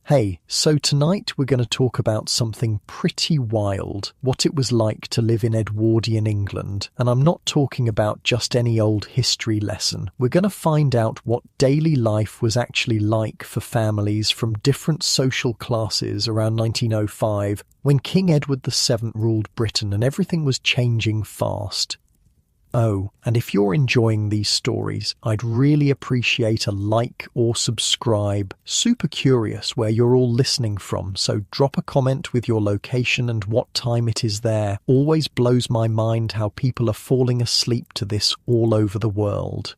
Hey, so tonight we're going to talk about something pretty wild, what it was like to live in Edwardian England. And I'm not talking about just any old history lesson. We're going to find out what daily life was actually like for families from different social classes around 1905, when King Edward VII ruled Britain and everything was changing fast. Oh, and if you're enjoying these stories, I'd really appreciate a like or subscribe. Super curious where you're all listening from, so drop a comment with your location and what time it is there. Always blows my mind how people are falling asleep to this all over the world.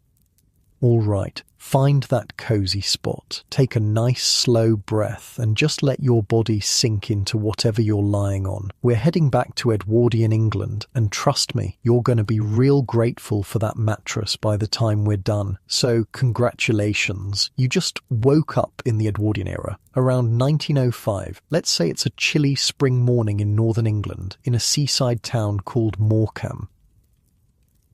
All right, find that cozy spot, take a nice slow breath and just let your body sink into whatever you're lying on. We're heading back to Edwardian England, and trust me, you're going to be real grateful for that mattress by the time we're done. So congratulations, you just woke up in the Edwardian era. Around 1905, let's say it's a chilly spring morning in northern England, in a seaside town called Morecambe.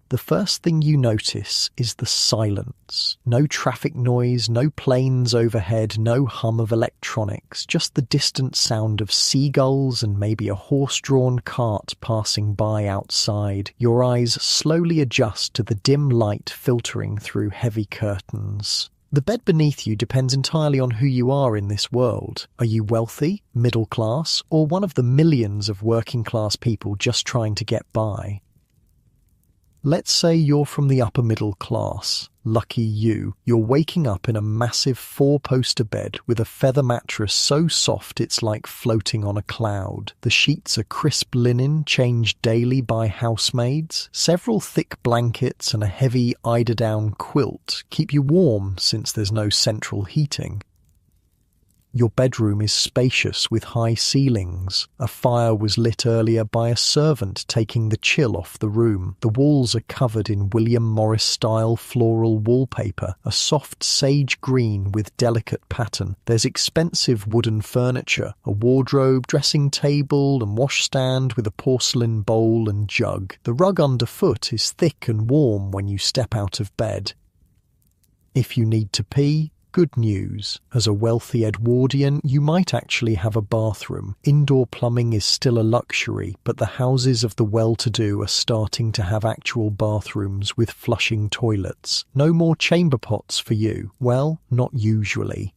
The first thing you notice is the silence. No traffic noise, no planes overhead, no hum of electronics, just the distant sound of seagulls and maybe a horse-drawn cart passing by outside. Your eyes slowly adjust to the dim light filtering through heavy curtains. The bed beneath you depends entirely on who you are in this world. Are you wealthy, middle class, or one of the millions of working class people just trying to get by? Let's say you're from the upper middle class. Lucky you. You're waking up in a massive 4-poster bed with a feather mattress so soft it's like floating on a cloud. The sheets are crisp linen, changed daily by housemaids. Several thick blankets and a heavy eider-down quilt keep you warm since there's no central heating. Your bedroom is spacious with high ceilings. A fire was lit earlier by a servant taking the chill off the room. The walls are covered in William Morris-style floral wallpaper, a soft sage green with delicate pattern. There's expensive wooden furniture, a wardrobe, dressing table and washstand with a porcelain bowl and jug. The rug underfoot is thick and warm when you step out of bed. If you need to pee, good news. As a wealthy Edwardian, you might actually have a bathroom. Indoor plumbing is still a luxury, but the houses of the well-to-do are starting to have actual bathrooms with flushing toilets. No more chamber pots for you. Well, not usually.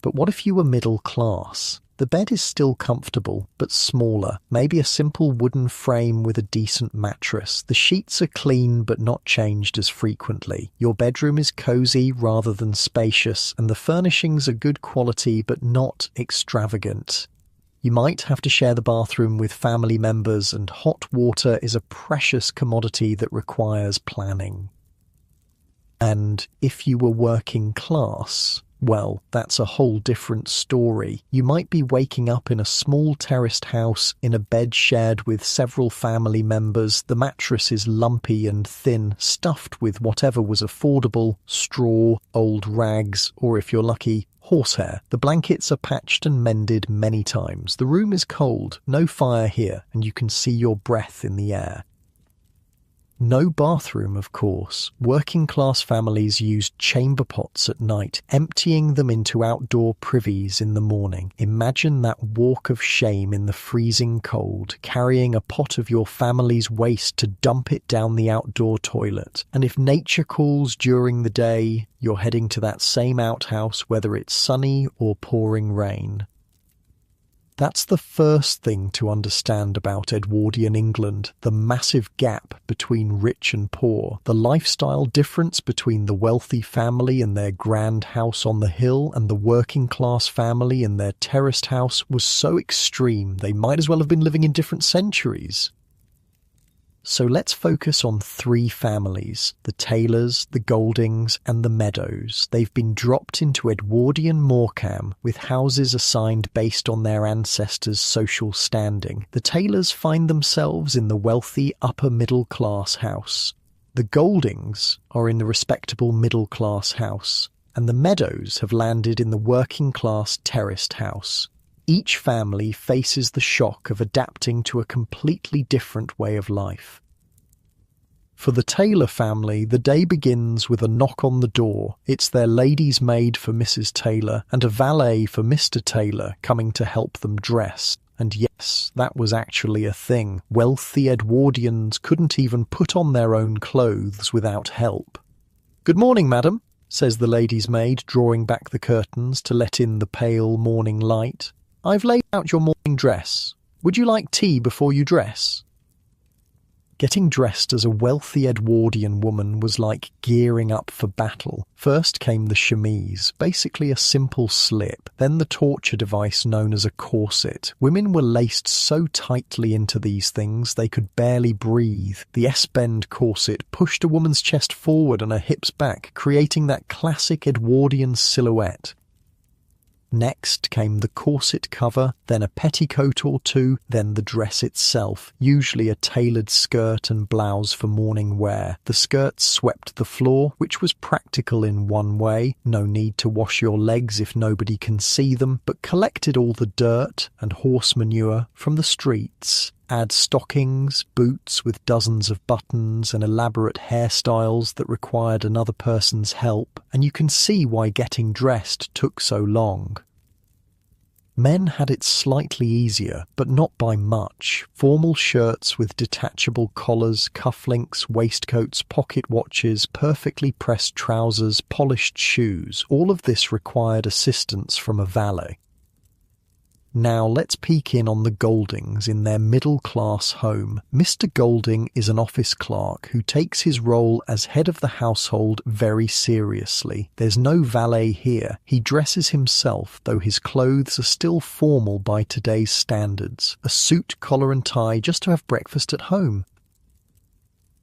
But what if you were middle class? The bed is still comfortable, but smaller. Maybe a simple wooden frame with a decent mattress. The sheets are clean, but not changed as frequently. Your bedroom is cozy rather than spacious, and the furnishings are good quality, but not extravagant. You might have to share the bathroom with family members, and hot water is a precious commodity that requires planning. And if you were working class, well, that's a whole different story. You might be waking up in a small terraced house in a bed shared with several family members. The mattress is lumpy and thin, stuffed with whatever was affordable: straw, old rags, or if you're lucky, horsehair. The blankets are patched and mended many times. The room is cold, no fire here, and you can see your breath in the air. No bathroom, of course. Working-class families used chamber pots at night, emptying them into outdoor privies in the morning. Imagine that walk of shame in the freezing cold, carrying a pot of your family's waste to dump it down the outdoor toilet. And if nature calls during the day, you're heading to that same outhouse whether it's sunny or pouring rain. That's the first thing to understand about Edwardian England, the massive gap between rich and poor. The lifestyle difference between the wealthy family and their grand house on the hill and the working class family in their terraced house was so extreme they might as well have been living in different centuries. So let's focus on 3 families: the Taylors, the Goldings and the Meadows. They've been dropped into Edwardian Morecambe with houses assigned based on their ancestors' social standing. The Taylors find themselves in the wealthy upper middle class house. The Goldings are in the respectable middle class house. And the Meadows have landed in the working class terraced house. Each family faces the shock of adapting to a completely different way of life. For the Taylor family, the day begins with a knock on the door. It's their lady's maid for Mrs. Taylor and a valet for Mr. Taylor coming to help them dress. And yes, that was actually a thing. Wealthy Edwardians couldn't even put on their own clothes without help. "Good morning, madam," says the lady's maid, drawing back the curtains to let in the pale morning light. "I've laid out your morning dress. Would you like tea before you dress?" Getting dressed as a wealthy Edwardian woman was like gearing up for battle. First came the chemise, basically a simple slip, then the torture device known as a corset. Women were laced so tightly into these things they could barely breathe. The S-bend corset pushed a woman's chest forward and her hips back, creating that classic Edwardian silhouette. Next came the corset cover, then a petticoat or two, then the dress itself, usually a tailored skirt and blouse for morning wear. The skirt swept the floor, which was practical in one way, no need to wash your legs if nobody can see them, but collected all the dirt and horse manure from the streets. Add stockings, boots with dozens of buttons and elaborate hairstyles that required another person's help, and you can see why getting dressed took so long. Men had it slightly easier, but not by much. Formal shirts with detachable collars, cufflinks, waistcoats, pocket watches, perfectly pressed trousers, polished shoes, all of this required assistance from a valet. Now let's peek in on the Goldings in their middle-class home. Mr. Golding is an office clerk who takes his role as head of the household very seriously. There's no valet here. He dresses himself, though his clothes are still formal by today's standards. A suit, collar and tie just to have breakfast at home.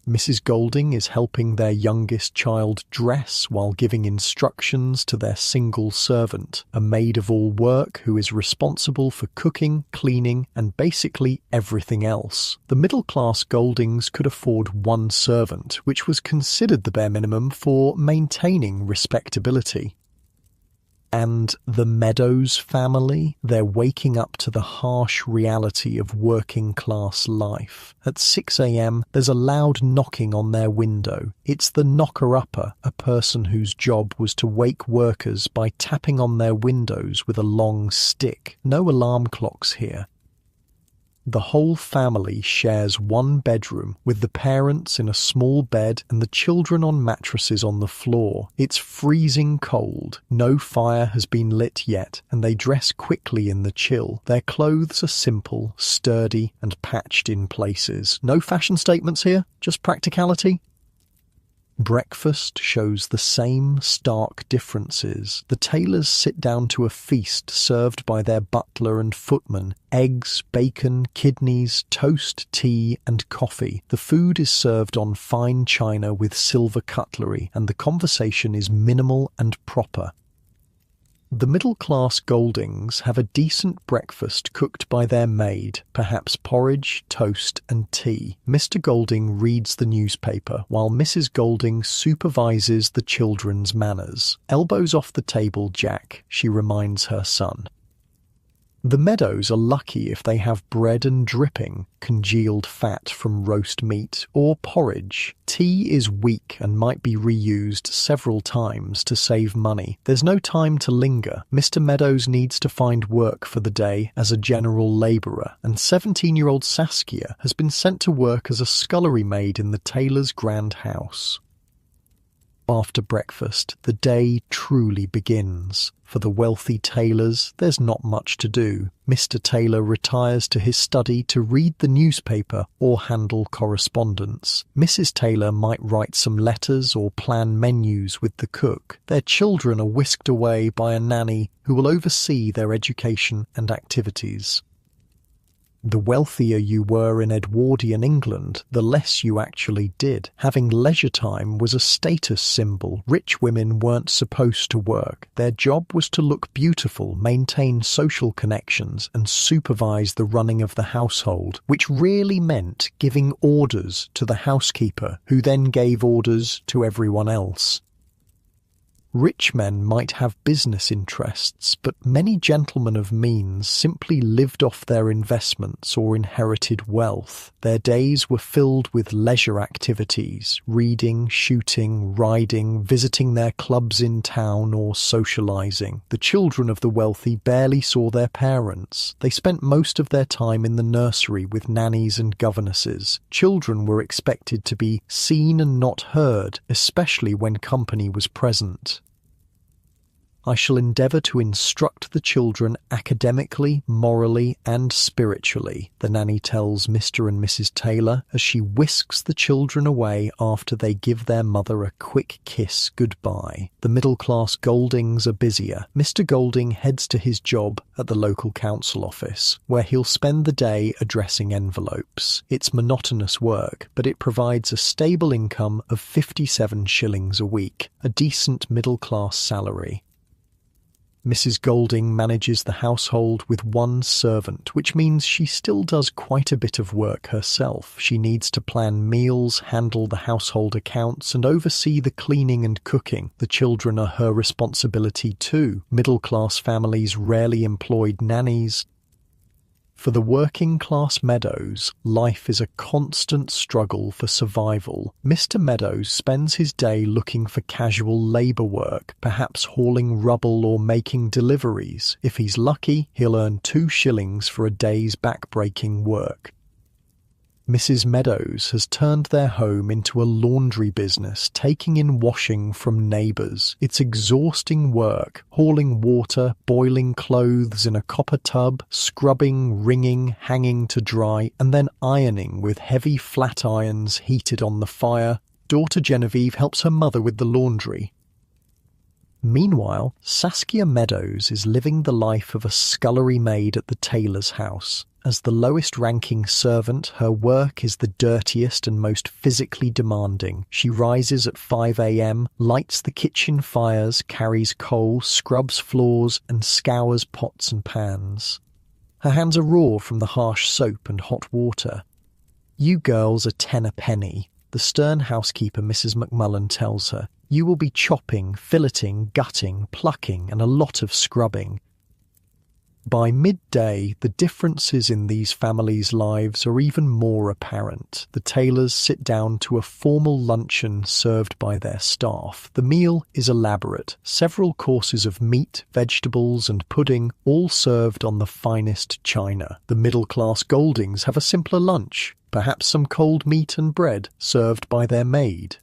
Mrs. Golding is helping their youngest child dress while giving instructions to their single servant, a maid-of-all-work who is responsible for cooking, cleaning, and basically everything else. The middle-class Goldings could afford one servant, which was considered the bare minimum for maintaining respectability. And the Meadows family, they're waking up to the harsh reality of working-class life. At 6 a.m, there's a loud knocking on their window. It's the knocker-upper, a person whose job was to wake workers by tapping on their windows with a long stick. No alarm clocks here. The whole family shares one bedroom, with the parents in a small bed and the children on mattresses on the floor. It's freezing cold, no fire has been lit yet, and they dress quickly in the chill. Their clothes are simple, sturdy, and patched in places. No fashion statements here, just practicality. Breakfast shows the same stark differences. The Taylors sit down to a feast served by their butler and footman. Eggs, bacon, kidneys, toast, tea, and coffee. The food is served on fine china with silver cutlery, and the conversation is minimal and proper. The middle-class Goldings have a decent breakfast cooked by their maid, perhaps porridge, toast and tea. Mr. Golding reads the newspaper, while Mrs. Golding supervises the children's manners. "Elbows off the table, Jack," she reminds her son. The Meadows are lucky if they have bread and dripping, congealed fat from roast meat, or porridge. Tea is weak and might be reused several times to save money. There's no time to linger. Mr. Meadows needs to find work for the day as a general labourer, and 17-year-old Saskia has been sent to work as a scullery maid in the Taylor's grand house. After breakfast, the day truly begins. For the wealthy Taylors, there's not much to do. Mr. Taylor retires to his study to read the newspaper or handle correspondence. Mrs. Taylor might write some letters or plan menus with the cook. Their children are whisked away by a nanny who will oversee their education and activities. The wealthier you were in Edwardian England, the less you actually did. Having leisure time was a status symbol. Rich women weren't supposed to work. Their job was to look beautiful, maintain social connections, and supervise the running of the household, which really meant giving orders to the housekeeper, who then gave orders to everyone else. Rich men might have business interests, but many gentlemen of means simply lived off their investments or inherited wealth. Their days were filled with leisure activities, reading, shooting, riding, visiting their clubs in town, or socializing. The children of the wealthy barely saw their parents. They spent most of their time in the nursery with nannies and governesses. Children were expected to be seen and not heard, especially when company was present. I shall endeavour to instruct the children academically, morally, and spiritually, the nanny tells Mr. and Mrs. Taylor as she whisks the children away after they give their mother a quick kiss goodbye. The middle-class Goldings are busier. Mr. Golding heads to his job at the local council office, where he'll spend the day addressing envelopes. It's monotonous work, but it provides a stable income of 57 shillings a week, a decent middle-class salary. Mrs. Golding manages the household with one servant, which means she still does quite a bit of work herself. She needs to plan meals, handle the household accounts, and oversee the cleaning and cooking. The children are her responsibility too. Middle-class families rarely employed nannies. For the working-class Meadows, life is a constant struggle for survival. Mr. Meadows spends his day looking for casual labour work, perhaps hauling rubble or making deliveries. If he's lucky, he'll earn 2 shillings for a day's back-breaking work. Mrs. Meadows has turned their home into a laundry business, taking in washing from neighbours. It's exhausting work, hauling water, boiling clothes in a copper tub, scrubbing, wringing, hanging to dry, and then ironing with heavy flat irons heated on the fire. Daughter Genevieve helps her mother with the laundry. Meanwhile, Saskia Meadows is living the life of a scullery maid at the tailor's house. As the lowest-ranking servant, her work is the dirtiest and most physically demanding. She rises at 5 a.m., lights the kitchen fires, carries coal, scrubs floors, and scours pots and pans. Her hands are raw from the harsh soap and hot water. "You girls are 10 a penny," the stern housekeeper Mrs. McMullen tells her. "You will be chopping, filleting, gutting, plucking, and a lot of scrubbing." By midday, the differences in these families' lives are even more apparent. The Taylors sit down to a formal luncheon served by their staff. The meal is elaborate, several courses of meat, vegetables, and pudding, all served on the finest china. The middle-class Goldings have a simpler lunch, perhaps some cold meat and bread served by their maid.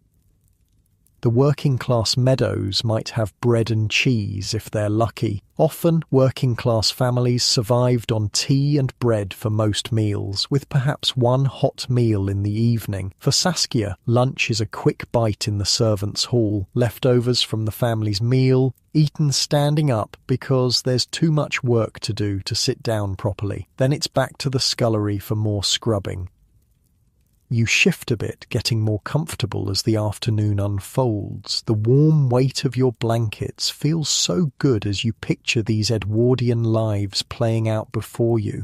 The working-class Meadows might have bread and cheese if they're lucky. Often, working-class families survived on tea and bread for most meals, with perhaps one hot meal in the evening. For Saskia, lunch is a quick bite in the servants' hall, leftovers from the family's meal, eaten standing up because there's too much work to do to sit down properly. Then it's back to the scullery for more scrubbing. You shift a bit, getting more comfortable as the afternoon unfolds. The warm weight of your blankets feels so good as you picture these Edwardian lives playing out before you.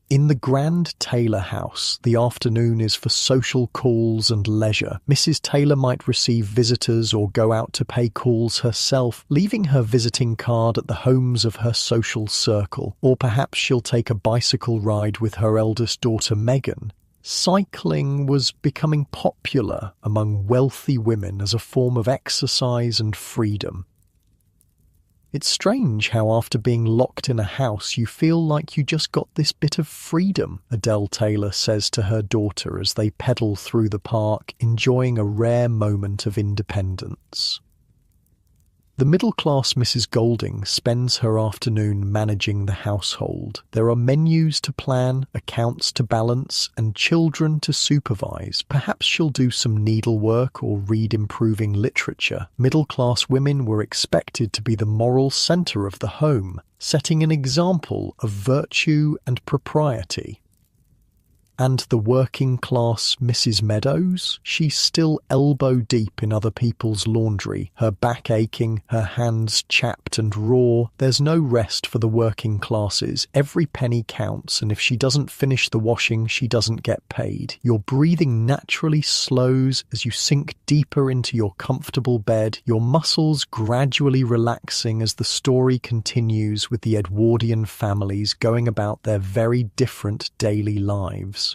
In the grand Taylor house, the afternoon is for social calls and leisure. Mrs. Taylor might receive visitors or go out to pay calls herself, leaving her visiting card at the homes of her social circle. Or perhaps she'll take a bicycle ride with her eldest daughter Megan. Cycling was becoming popular among wealthy women as a form of exercise and freedom. It's strange how after being locked in a house you feel like you just got this bit of freedom, Adele Taylor says to her daughter as they pedal through the park, enjoying a rare moment of independence. The middle-class Mrs. Golding spends her afternoon managing the household. There are menus to plan, accounts to balance, and children to supervise. Perhaps she'll do some needlework or read improving literature. Middle-class women were expected to be the moral centre of the home, setting an example of virtue and propriety. And the working-class Mrs. Meadows? She's still elbow-deep in other people's laundry, her back aching, her hands chapped and raw. There's no rest for the working classes. Every penny counts, and if she doesn't finish the washing, she doesn't get paid. Your breathing naturally slows as you sink deeper into your comfortable bed, your muscles gradually relaxing as the story continues with the Edwardian families going about their very different daily lives.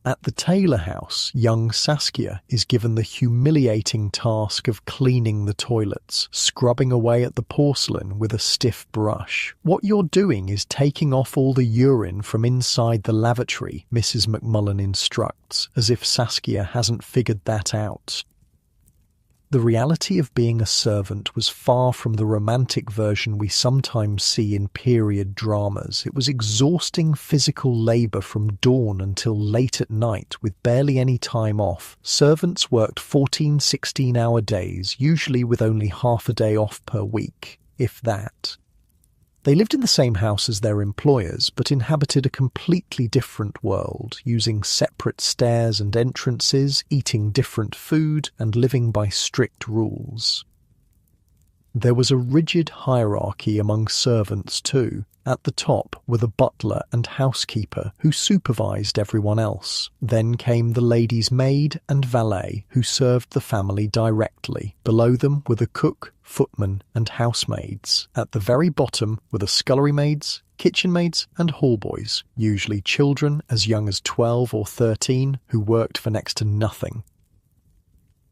At the Taylor house, young Saskia is given the humiliating task of cleaning the toilets, scrubbing away at the porcelain with a stiff brush. What you're doing is taking off all the urine from inside the lavatory, Mrs. McMullen instructs, as if Saskia hasn't figured that out. The reality of being a servant was far from the romantic version we sometimes see in period dramas. It was exhausting physical labour from dawn until late at night, with barely any time off. Servants worked 14, 16-hour days, usually with only half a day off per week, if that. They lived in the same house as their employers, but inhabited a completely different world, using separate stairs and entrances, eating different food, and living by strict rules. There was a rigid hierarchy among servants too. At the top were the butler and housekeeper, who supervised everyone else. Then came the lady's maid and valet, who served the family directly. Below them were the cook, footman, and housemaids. At the very bottom were the scullery maids, kitchen maids, and hallboys, usually children as young as 12 or 13, who worked for next to nothing.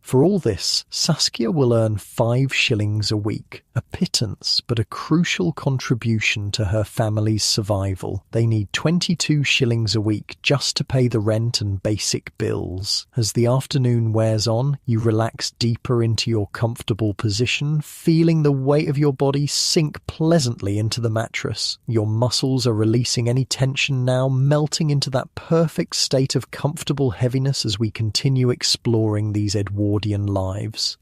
For all this, Saskia will earn 5 shillings a week, a pittance but a crucial contribution to her family's survival. They need 22 shillings a week just to pay the rent and basic bills. As the afternoon wears on, you relax deeper into your comfortable position, feeling the weight of your body sink pleasantly into the mattress. Your muscles are releasing any tension now, melting into that perfect state of comfortable heaviness as we continue exploring these Edwardian lives.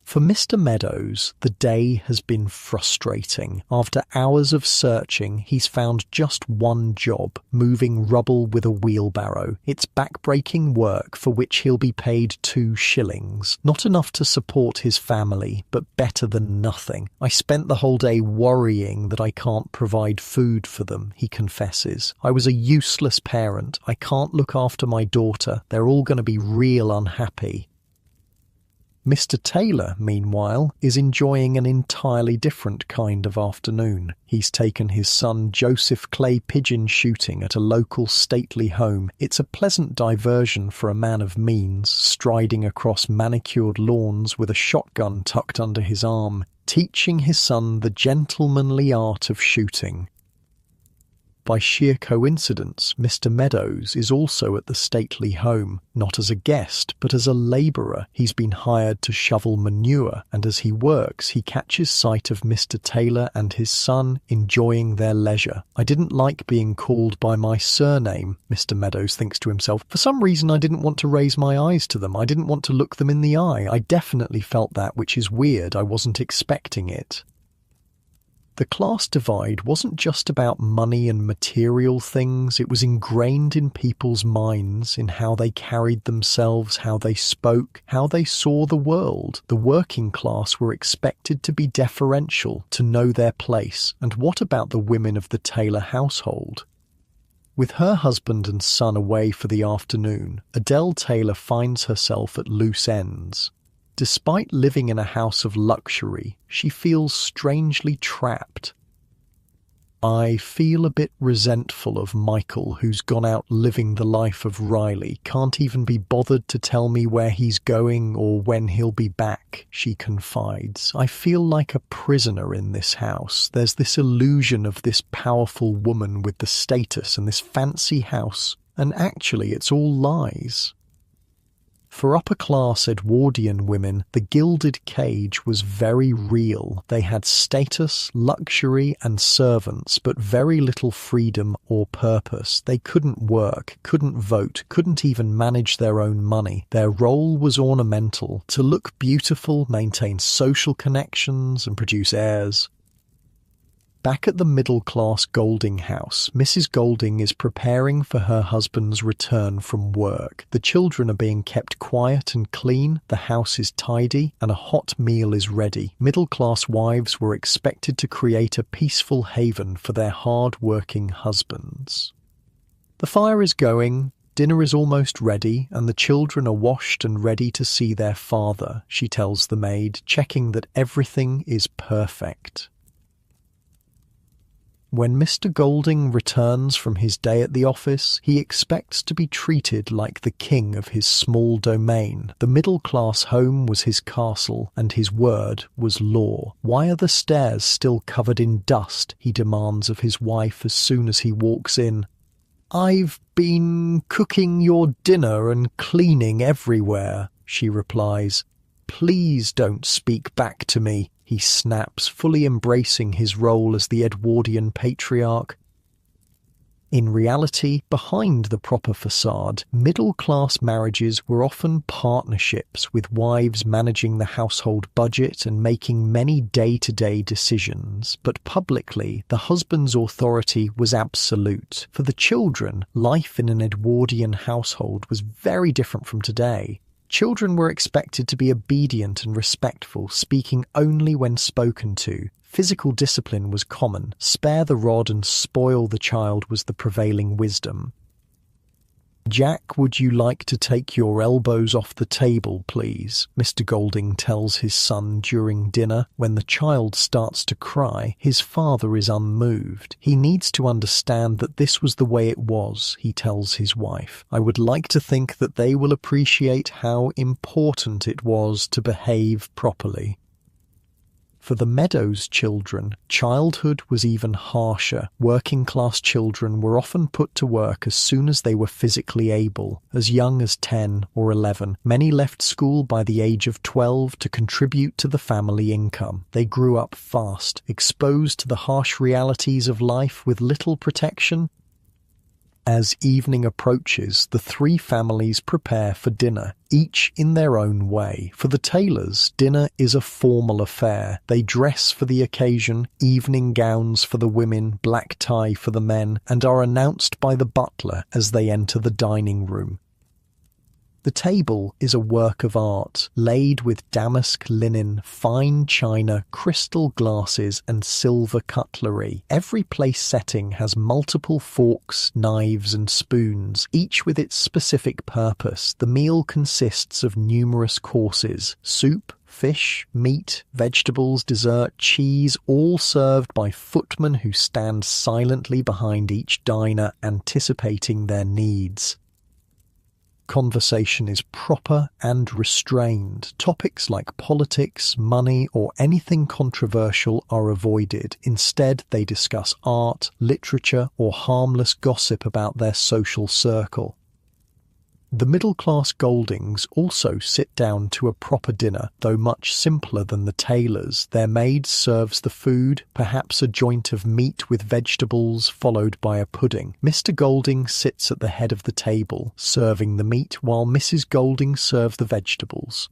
For Mr. Meadows, the day has been frustrating. After hours of searching, he's found just one job, moving rubble with a wheelbarrow. It's back-breaking work for which he'll be paid 2 shillings. Not enough to support his family, but better than nothing. I spent the whole day worrying that I can't provide food for them, he confesses. I was a useless parent. I can't look after my daughter. They're all going to be real unhappy. Mr. Taylor, meanwhile, is enjoying an entirely different kind of afternoon. He's taken his son Joseph Clay pigeon shooting at a local stately home. It's a pleasant diversion for a man of means, striding across manicured lawns with a shotgun tucked under his arm, teaching his son the gentlemanly art of shooting. By sheer coincidence, Mr. Meadows is also at the stately home, not as a guest, but as a labourer. He's been hired to shovel manure, and as he works, he catches sight of Mr. Taylor and his son enjoying their leisure. I didn't like being called by my surname, Mr. Meadows thinks to himself. For some reason, I didn't want to raise my eyes to them. I didn't want to look them in the eye. I definitely felt that, which is weird. I wasn't expecting it. The class divide wasn't just about money and material things, it was ingrained in people's minds, in how they carried themselves, how they spoke, how they saw the world. The working class were expected to be deferential, to know their place, and what about the women of the Taylor household? With her husband and son away for the afternoon, Adele Taylor finds herself at loose ends. Despite living in a house of luxury, she feels strangely trapped. I feel a bit resentful of Michael, who's gone out living the life of Riley, can't even be bothered to tell me where he's going or when he'll be back, she confides. I feel like a prisoner in this house. There's this illusion of this powerful woman with the status and this fancy house, and actually it's all lies. For upper-class Edwardian women, the gilded cage was very real. They had status, luxury, and servants, but very little freedom or purpose. They couldn't work, couldn't vote, couldn't even manage their own money. Their role was ornamental, to look beautiful, maintain social connections, and produce heirs. Back at the middle-class Golding house, Mrs. Golding is preparing for her husband's return from work. The children are being kept quiet and clean, the house is tidy, and a hot meal is ready. Middle-class wives were expected to create a peaceful haven for their hard-working husbands. The fire is going, dinner is almost ready, and the children are washed and ready to see their father, she tells the maid, checking that everything is perfect. When Mr. Golding returns from his day at the office, he expects to be treated like the king of his small domain. The middle-class home was his castle, and his word was law. "Why are the stairs still covered in dust?" he demands of his wife as soon as he walks in. "I've been cooking your dinner and cleaning everywhere," she replies. "Please don't speak back to me," he snaps, fully embracing his role as the Edwardian patriarch. In reality, behind the proper facade, middle-class marriages were often partnerships, with wives managing the household budget and making many day-to-day decisions. But publicly, the husband's authority was absolute. For the children, life in an Edwardian household was very different from today. Children were expected to be obedient and respectful, speaking only when spoken to. Physical discipline was common. Spare the rod and spoil the child was the prevailing wisdom. "Jack, would you like to take your elbows off the table, please?" Mr. Golding tells his son during dinner. When the child starts to cry, his father is unmoved. He needs to understand that this was the way it was, he tells his wife. "I would like to think that they will appreciate how important it was to behave properly." For the Meadows children, childhood was even harsher. Working-class children were often put to work as soon as they were physically able. As young as 10 or 11, many left school by the age of 12 to contribute to the family income. They grew up fast, exposed to the harsh realities of life with little protection. As evening approaches, the three families prepare for dinner, each in their own way. For the Taylors, dinner is a formal affair. They dress for the occasion, evening gowns for the women, black tie for the men, and are announced by the butler as they enter the dining room. The table is a work of art, laid with damask linen, fine china, crystal glasses, and silver cutlery. Every place setting has multiple forks, knives, and spoons, each with its specific purpose. The meal consists of numerous courses: soup, fish, meat, vegetables, dessert, cheese, all served by footmen who stand silently behind each diner, anticipating their needs. Conversation is proper and restrained. Topics like politics, money, or anything controversial are avoided. Instead, they discuss art, literature, or harmless gossip about their social circle. The middle-class Goldings also sit down to a proper dinner, though much simpler than the Taylors. Their maid serves the food, perhaps a joint of meat with vegetables, followed by a pudding. Mr. Golding sits at the head of the table, serving the meat, while Mrs. Golding serves the vegetables.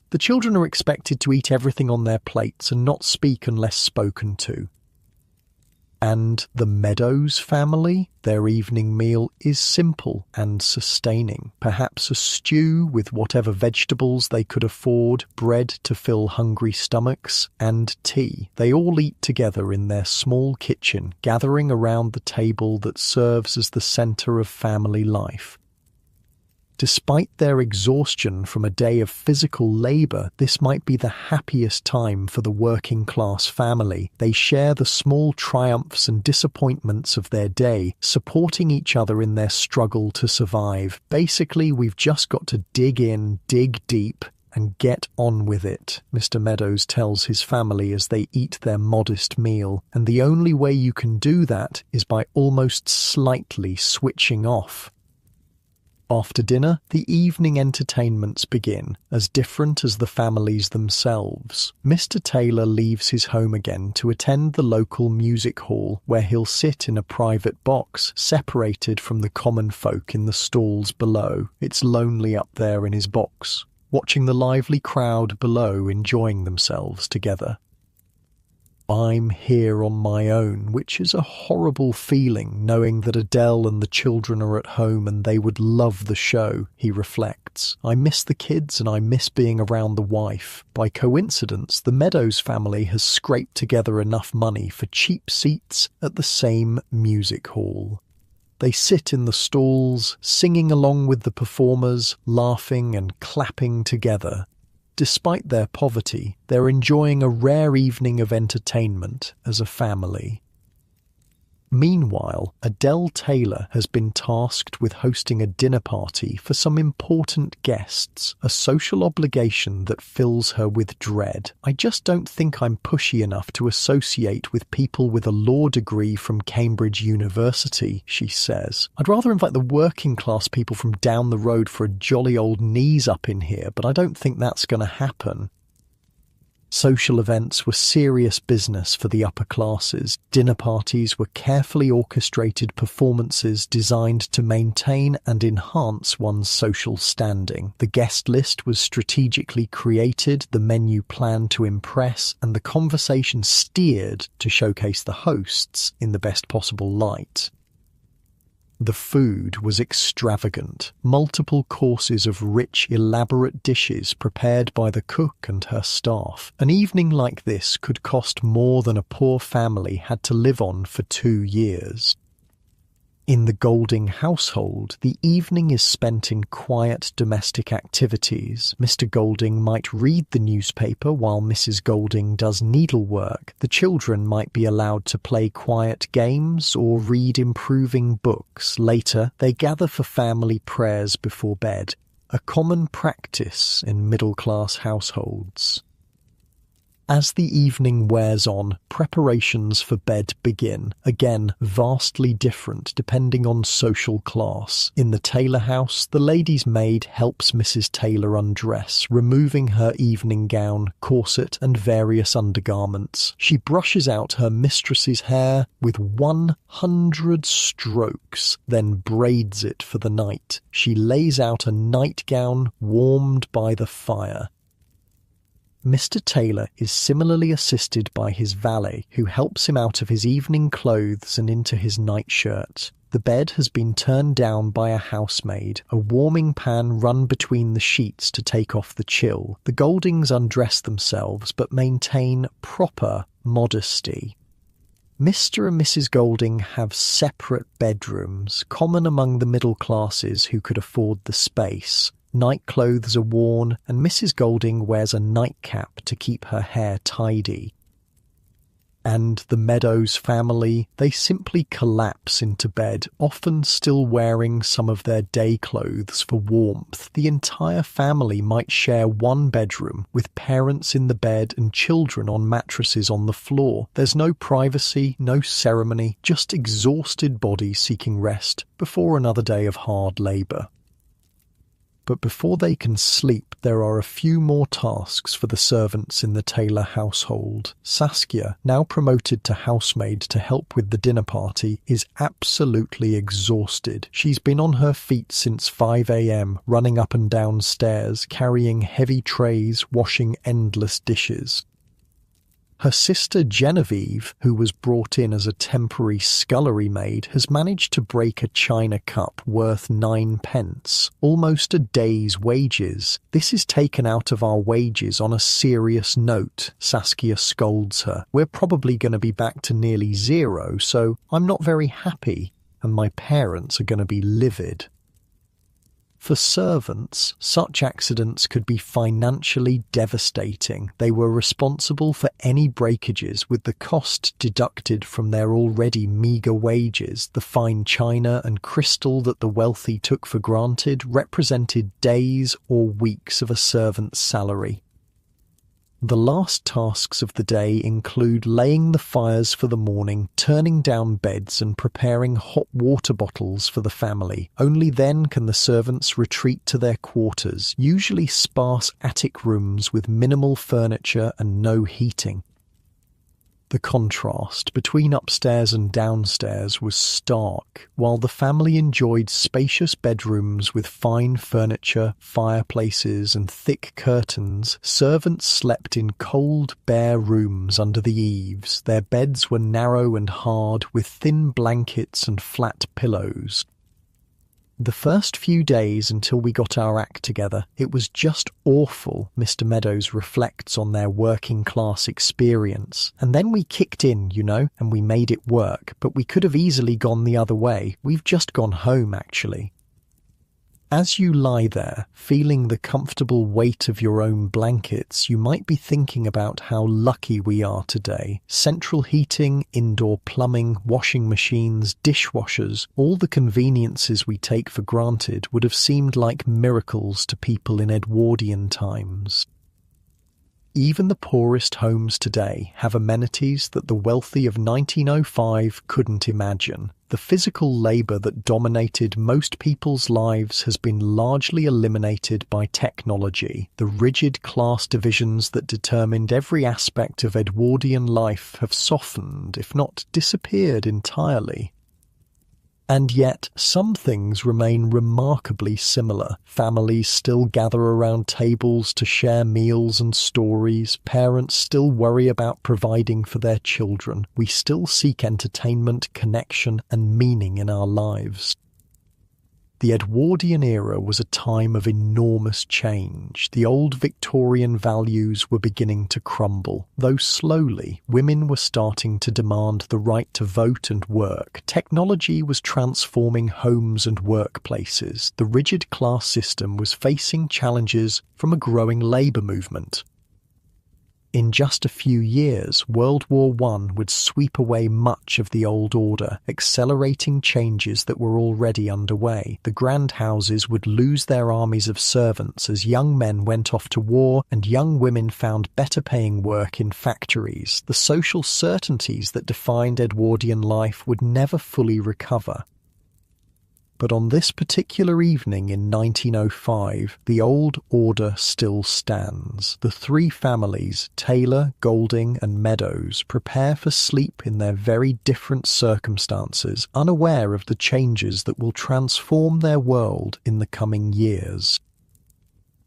The children are expected to eat everything on their plates and not speak unless spoken to. And the Meadows family, their evening meal is simple and sustaining. Perhaps a stew with whatever vegetables they could afford, bread to fill hungry stomachs, and tea. They all eat together in their small kitchen, gathering around the table that serves as the centre of family life. Despite their exhaustion from a day of physical labour, this might be the happiest time for the working-class family. They share the small triumphs and disappointments of their day, supporting each other in their struggle to survive. Basically, we've just got to dig in, dig deep, and get on with it, Mr. Meadows tells his family as they eat their modest meal. And the only way you can do that is by almost slightly switching off. After dinner, the evening entertainments begin, as different as the families themselves. Mr. Taylor leaves his home again to attend the local music hall, where he'll sit in a private box, separated from the common folk in the stalls below. It's lonely up there in his box, watching the lively crowd below enjoying themselves together. I'm here on my own, which is a horrible feeling, knowing that Adele and the children are at home and they would love the show, he reflects. I miss the kids and I miss being around the wife. By coincidence, the Meadows family has scraped together enough money for cheap seats at the same music hall. They sit in the stalls, singing along with the performers, laughing and clapping together. Despite their poverty, they're enjoying a rare evening of entertainment as a family. Meanwhile, Adele Taylor has been tasked with hosting a dinner party for some important guests, a social obligation that fills her with dread. I just don't think I'm pushy enough to associate with people with a law degree from Cambridge University, she says. I'd rather invite the working class people from down the road for a jolly old knees up in here, but I don't think that's going to happen. Social events were serious business for the upper classes. Dinner parties were carefully orchestrated performances designed to maintain and enhance one's social standing. The guest list was strategically created, the menu planned to impress, and the conversation steered to showcase the hosts in the best possible light. The food was extravagant, multiple courses of rich, elaborate dishes prepared by the cook and her staff. An evening like this could cost more than a poor family had to live on for 2 years. In the Golding household, the evening is spent in quiet domestic activities. Mr. Golding might read the newspaper while Mrs. Golding does needlework. The children might be allowed to play quiet games or read improving books. Later, they gather for family prayers before bed, a common practice in middle-class households. As the evening wears on, preparations for bed begin, again vastly different depending on social class. In the Taylor house, the lady's maid helps Mrs. Taylor undress, removing her evening gown, corset and various undergarments. She brushes out her mistress's hair with 100 strokes, then braids it for the night. She lays out a nightgown warmed by the fire. Mr. Taylor is similarly assisted by his valet, who helps him out of his evening clothes and into his nightshirt. The bed has been turned down by a housemaid, a warming pan run between the sheets to take off the chill. The Goldings undress themselves but maintain proper modesty. Mr. and Mrs. Golding have separate bedrooms, common among the middle classes who could afford the space. Night clothes are worn, and Mrs. Golding wears a nightcap to keep her hair tidy. And the Meadows family, they simply collapse into bed, often still wearing some of their day clothes for warmth. The entire family might share one bedroom, with parents in the bed and children on mattresses on the floor. There's no privacy, no ceremony, just exhausted bodies seeking rest before another day of hard labour. But before they can sleep, there are a few more tasks for the servants in the Taylor household. Saskia, now promoted to housemaid to help with the dinner party, is absolutely exhausted. She's been on her feet since 5 a.m, running up and down stairs, carrying heavy trays, washing endless dishes. Her sister Genevieve, who was brought in as a temporary scullery maid, has managed to break a china cup worth 9 pence, almost a day's wages. This is taken out of our wages on a serious note, Saskia scolds her. We're probably going to be back to nearly zero, so I'm not very happy, and my parents are going to be livid. For servants, such accidents could be financially devastating. They were responsible for any breakages, with the cost deducted from their already meagre wages. The fine china and crystal that the wealthy took for granted represented days or weeks of a servant's salary. The last tasks of the day include laying the fires for the morning, turning down beds and preparing hot water bottles for the family. Only then can the servants retreat to their quarters, usually sparse attic rooms with minimal furniture and no heating. The contrast between upstairs and downstairs was stark. While the family enjoyed spacious bedrooms with fine furniture, fireplaces, and thick curtains, servants slept in cold, bare rooms under the eaves. Their beds were narrow and hard, with thin blankets and flat pillows. The first few days until we got our act together, it was just awful, Mr. Meadows reflects on their working-class experience. And then we kicked in, and we made it work, but we could have easily gone the other way. We've just gone home, actually. As you lie there, feeling the comfortable weight of your own blankets, you might be thinking about how lucky we are today. Central heating, indoor plumbing, washing machines, dishwashers, all the conveniences we take for granted would have seemed like miracles to people in Edwardian times. Even the poorest homes today have amenities that the wealthy of 1905 couldn't imagine. The physical labour that dominated most people's lives has been largely eliminated by technology. The rigid class divisions that determined every aspect of Edwardian life have softened, if not disappeared entirely. And yet, some things remain remarkably similar. Families still gather around tables to share meals and stories. Parents still worry about providing for their children. We still seek entertainment, connection, and meaning in our lives. The Edwardian era was a time of enormous change. The old Victorian values were beginning to crumble. Though slowly, women were starting to demand the right to vote and work. Technology was transforming homes and workplaces. The rigid class system was facing challenges from a growing labour movement. In just a few years, World War I would sweep away much of the old order, accelerating changes that were already underway. The grand houses would lose their armies of servants as young men went off to war and young women found better-paying work in factories. The social certainties that defined Edwardian life would never fully recover. But on this particular evening in 1905, the old order still stands. The three families, Taylor, Golding and Meadows, prepare for sleep in their very different circumstances, unaware of the changes that will transform their world in the coming years.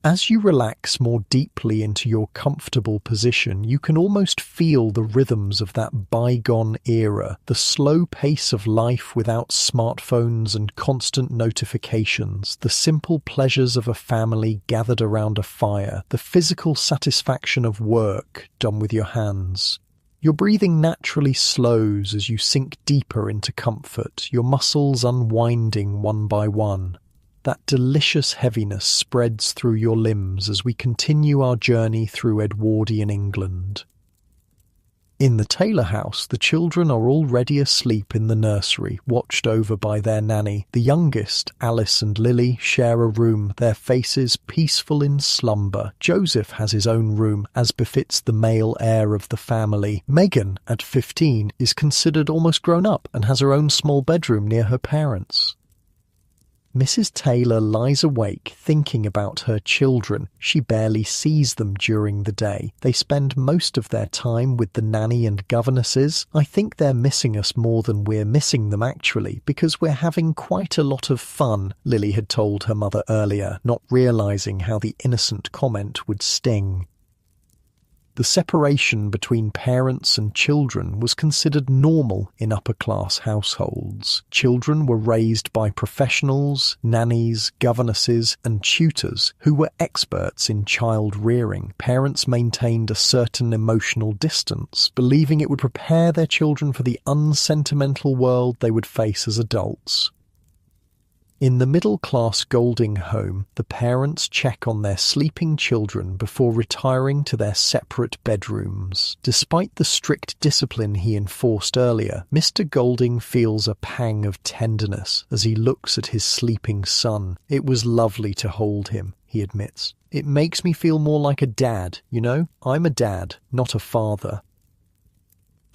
As you relax more deeply into your comfortable position, you can almost feel the rhythms of that bygone era, the slow pace of life without smartphones and constant notifications, the simple pleasures of a family gathered around a fire, the physical satisfaction of work done with your hands. Your breathing naturally slows as you sink deeper into comfort, your muscles unwinding one by one. That delicious heaviness spreads through your limbs as we continue our journey through Edwardian England. In the Taylor house, the children are already asleep in the nursery, watched over by their nanny. The youngest, Alice and Lily, share a room, their faces peaceful in slumber. Joseph has his own room, as befits the male heir of the family. Megan, at 15, is considered almost grown up and has her own small bedroom near her parents. Mrs. Taylor lies awake thinking about her children. She barely sees them during the day. They spend most of their time with the nanny and governesses. I think they're missing us more than we're missing them actually, because we're having quite a lot of fun, Lily had told her mother earlier, not realising how the innocent comment would sting. The separation between parents and children was considered normal in upper-class households. Children were raised by professionals, nannies, governesses, and tutors who were experts in child rearing. Parents maintained a certain emotional distance, believing it would prepare their children for the unsentimental world they would face as adults. In the middle-class Golding home, the parents check on their sleeping children before retiring to their separate bedrooms. Despite the strict discipline he enforced earlier, Mr. Golding feels a pang of tenderness as he looks at his sleeping son. "It was lovely to hold him," he admits. "It makes me feel more like a dad, I'm a dad, not a father."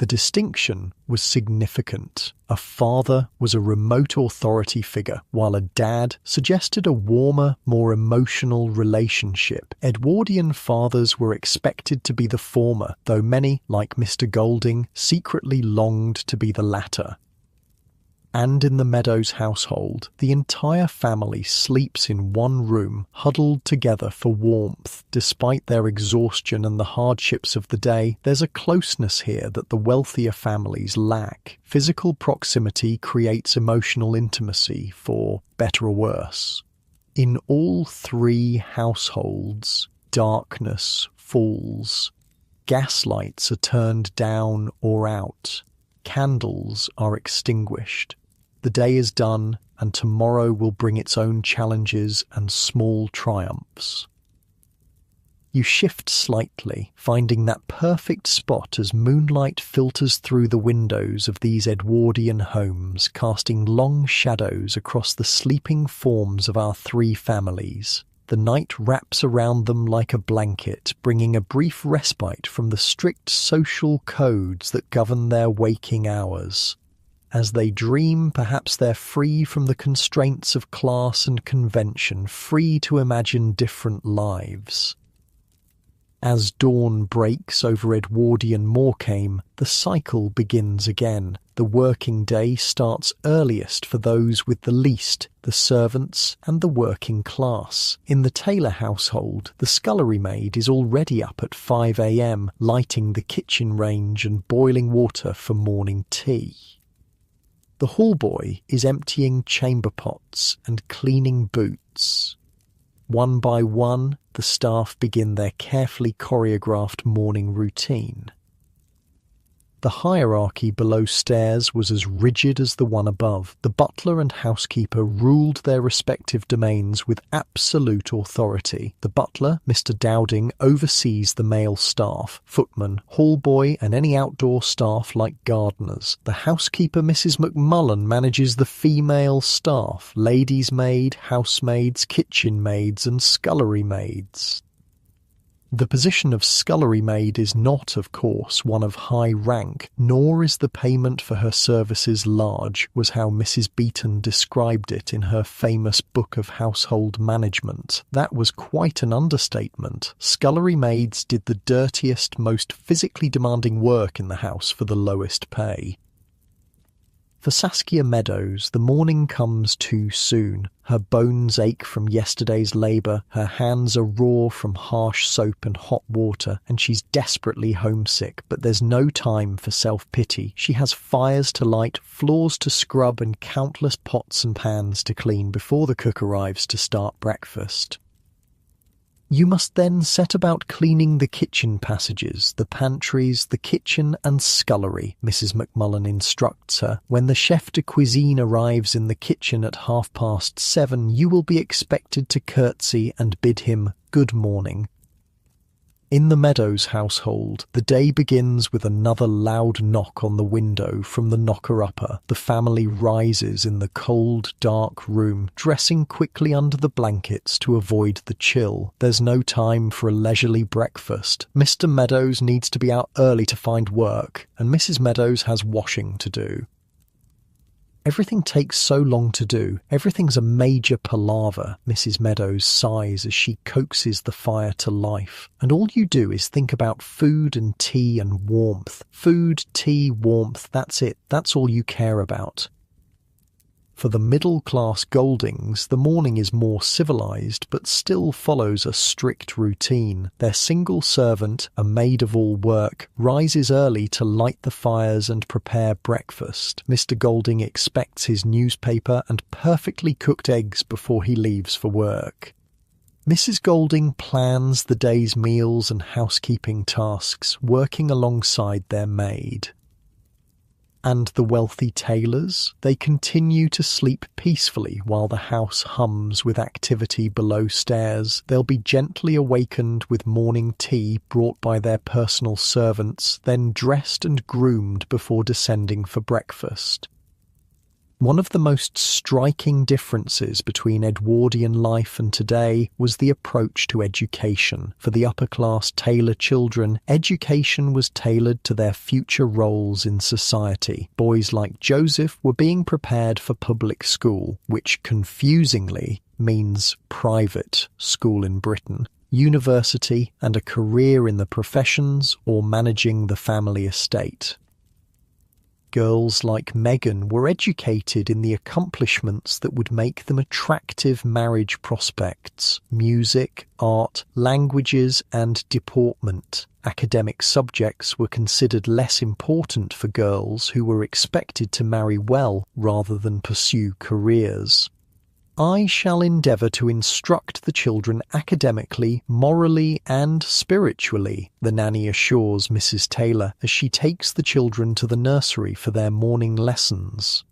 The distinction was significant. A father was a remote authority figure, while a dad suggested a warmer, more emotional relationship. Edwardian fathers were expected to be the former, though many, like Mr. Golding, secretly longed to be the latter. And in the Meadows household, the entire family sleeps in one room, huddled together for warmth. Despite their exhaustion and the hardships of the day, there's a closeness here that the wealthier families lack. Physical proximity creates emotional intimacy, for better or worse. In all three households, darkness falls. Gas lights are turned down or out. Candles are extinguished. The day is done, and tomorrow will bring its own challenges and small triumphs. You shift slightly, finding that perfect spot as moonlight filters through the windows of these Edwardian homes, casting long shadows across the sleeping forms of our three families. The night wraps around them like a blanket, bringing a brief respite from the strict social codes that govern their waking hours. As they dream, perhaps they're free from the constraints of class and convention, free to imagine different lives. As dawn breaks over Edwardian Morecambe, the cycle begins again. The working day starts earliest for those with the least, the servants and the working class. In the Taylor household, the scullery maid is already up at 5 a.m, lighting the kitchen range and boiling water for morning tea. The hallboy is emptying chamber pots and cleaning boots. One by one, the staff begin their carefully choreographed morning routine. The hierarchy below stairs was as rigid as the one above. The butler and housekeeper ruled their respective domains with absolute authority. The butler, Mr. Dowding, oversees the male staff, footman, hallboy, and any outdoor staff like gardeners. The housekeeper, Mrs. McMullen, manages the female staff, ladies' maid, housemaids, kitchen maids, and scullery maids. The position of scullery maid is not, of course, one of high rank, nor is the payment for her services large, was how Mrs. Beeton described it in her famous book of household management. That was quite an understatement. Scullery maids did the dirtiest, most physically demanding work in the house for the lowest pay. For Saskia Meadows, the morning comes too soon. Her bones ache from yesterday's labour, her hands are raw from harsh soap and hot water, and she's desperately homesick, but there's no time for self-pity. She has fires to light, floors to scrub, and countless pots and pans to clean before the cook arrives to start breakfast. You must then set about cleaning the kitchen passages, the pantries, the kitchen and scullery, Mrs. McMullen instructs her. When the chef de cuisine arrives in the kitchen at 7:30, you will be expected to curtsy and bid him good morning. In the Meadows household, the day begins with another loud knock on the window from the knocker-upper. The family rises in the cold, dark room, dressing quickly under the blankets to avoid the chill. There's no time for a leisurely breakfast. Mr. Meadows needs to be out early to find work, and Mrs. Meadows has washing to do. Everything takes so long to do. Everything's a major palaver, Mrs. Meadows sighs as she coaxes the fire to life. And all you do is think about food and tea and warmth. Food, tea, warmth, that's it. That's all you care about. For the middle-class Goldings, the morning is more civilised, but still follows a strict routine. Their single servant, a maid-of-all-work, rises early to light the fires and prepare breakfast. Mr. Golding expects his newspaper and perfectly cooked eggs before he leaves for work. Mrs. Golding plans the day's meals and housekeeping tasks, working alongside their maid. And the wealthy Taylors? They continue to sleep peacefully while the house hums with activity below stairs. They'll be gently awakened with morning tea brought by their personal servants, then dressed and groomed before descending for breakfast. One of the most striking differences between Edwardian life and today was the approach to education. For the upper-class Taylor children, education was tailored to their future roles in society. Boys like Joseph were being prepared for public school, which confusingly means private school in Britain, university, and a career in the professions or managing the family estate. Girls like Meghan were educated in the accomplishments that would make them attractive marriage prospects: music, art, languages, and deportment. Academic subjects were considered less important for girls who were expected to marry well rather than pursue careers. I shall endeavour to instruct the children academically, morally, and spiritually, the nanny assures Mrs. Taylor as she takes the children to the nursery for their morning lessons.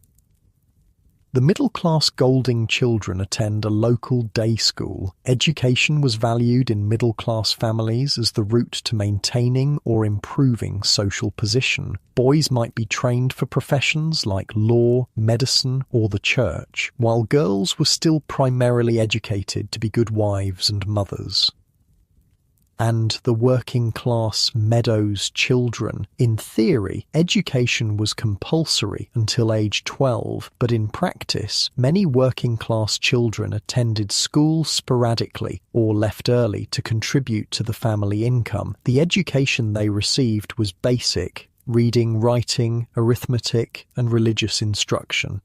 The middle-class Golding children attend a local day school. Education was valued in middle-class families as the route to maintaining or improving social position. Boys might be trained for professions like law, medicine, or the church, while girls were still primarily educated to be good wives and mothers. And the working-class Meadows children. In theory, education was compulsory until age 12, but in practice, many working-class children attended school sporadically or left early to contribute to the family income. The education they received was basic: reading, writing, arithmetic, and religious instruction.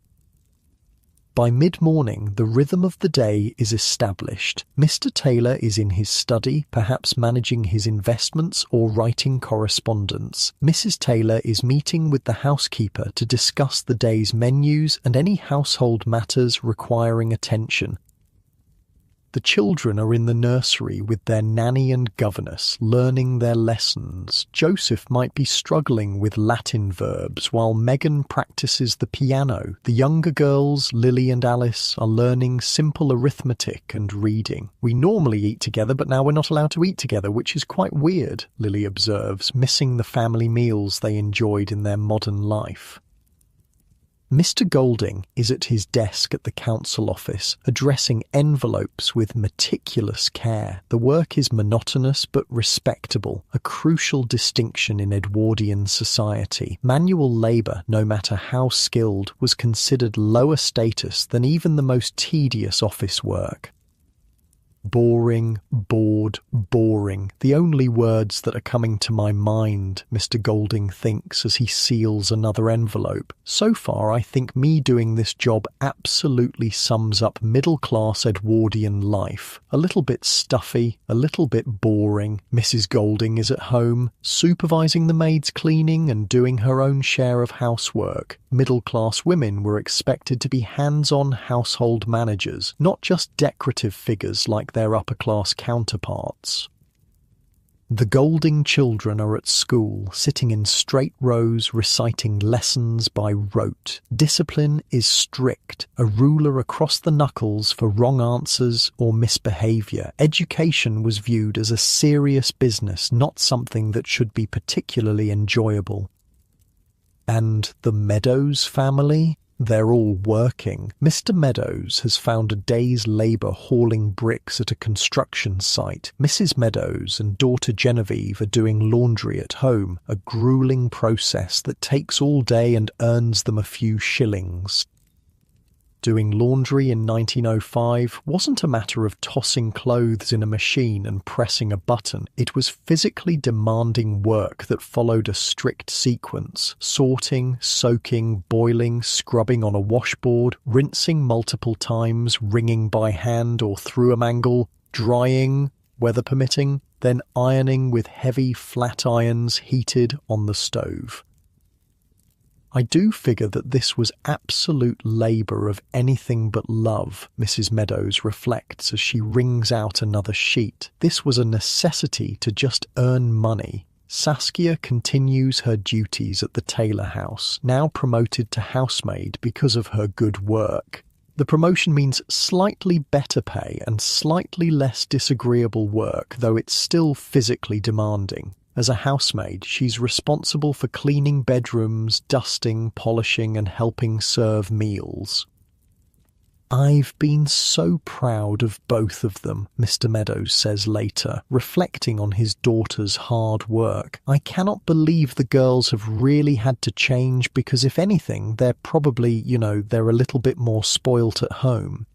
By mid-morning, the rhythm of the day is established. Mr. Taylor is in his study, perhaps managing his investments or writing correspondence. Mrs. Taylor is meeting with the housekeeper to discuss the day's menus and any household matters requiring attention. The children are in the nursery with their nanny and governess, learning their lessons. Joseph might be struggling with Latin verbs, while Meghan practices the piano. The younger girls, Lily and Alice, are learning simple arithmetic and reading. "We normally eat together, but now we're not allowed to eat together, which is quite weird," Lily observes, missing the family meals they enjoyed in their modern life. Mr. Golding is at his desk at the council office, addressing envelopes with meticulous care. The work is monotonous but respectable, a crucial distinction in Edwardian society. Manual labour, no matter how skilled, was considered lower status than even the most tedious office work. Boring, bored, boring. The only words that are coming to my mind, Mr. Golding thinks as he seals another envelope. So far, I think me doing this job absolutely sums up middle-class Edwardian life. A little bit stuffy, a little bit boring. Mrs. Golding is at home, supervising the maids cleaning and doing her own share of housework. Middle-class women were expected to be hands-on household managers, not just decorative figures like their upper-class counterparts. The Golding children are at school, sitting in straight rows reciting lessons by rote. Discipline is strict, a ruler across the knuckles for wrong answers or misbehaviour. Education was viewed as a serious business, not something that should be particularly enjoyable. And the Meadows family? They're all working. Mr. Meadows has found a day's labour hauling bricks at a construction site. Mrs. Meadows and daughter Genevieve are doing laundry at home, a gruelling process that takes all day and earns them a few shillings. Doing laundry in 1905 wasn't a matter of tossing clothes in a machine and pressing a button. It was physically demanding work that followed a strict sequence: sorting, soaking, boiling, scrubbing on a washboard, rinsing multiple times, wringing by hand or through a mangle, drying, weather permitting, then ironing with heavy flat irons heated on the stove. I do figure that this was absolute labour of anything but love, Mrs. Meadows reflects as she wrings out another sheet. This was a necessity to just earn money. Saskia continues her duties at the Taylor house, now promoted to housemaid because of her good work. The promotion means slightly better pay and slightly less disagreeable work, though it's still physically demanding. As a housemaid, she's responsible for cleaning bedrooms, dusting, polishing, and helping serve meals. "I've been so proud of both of them," Mr. Meadows says later, reflecting on his daughter's hard work. "I cannot believe the girls have really had to change because if anything, they're probably, they're a little bit more spoilt at home."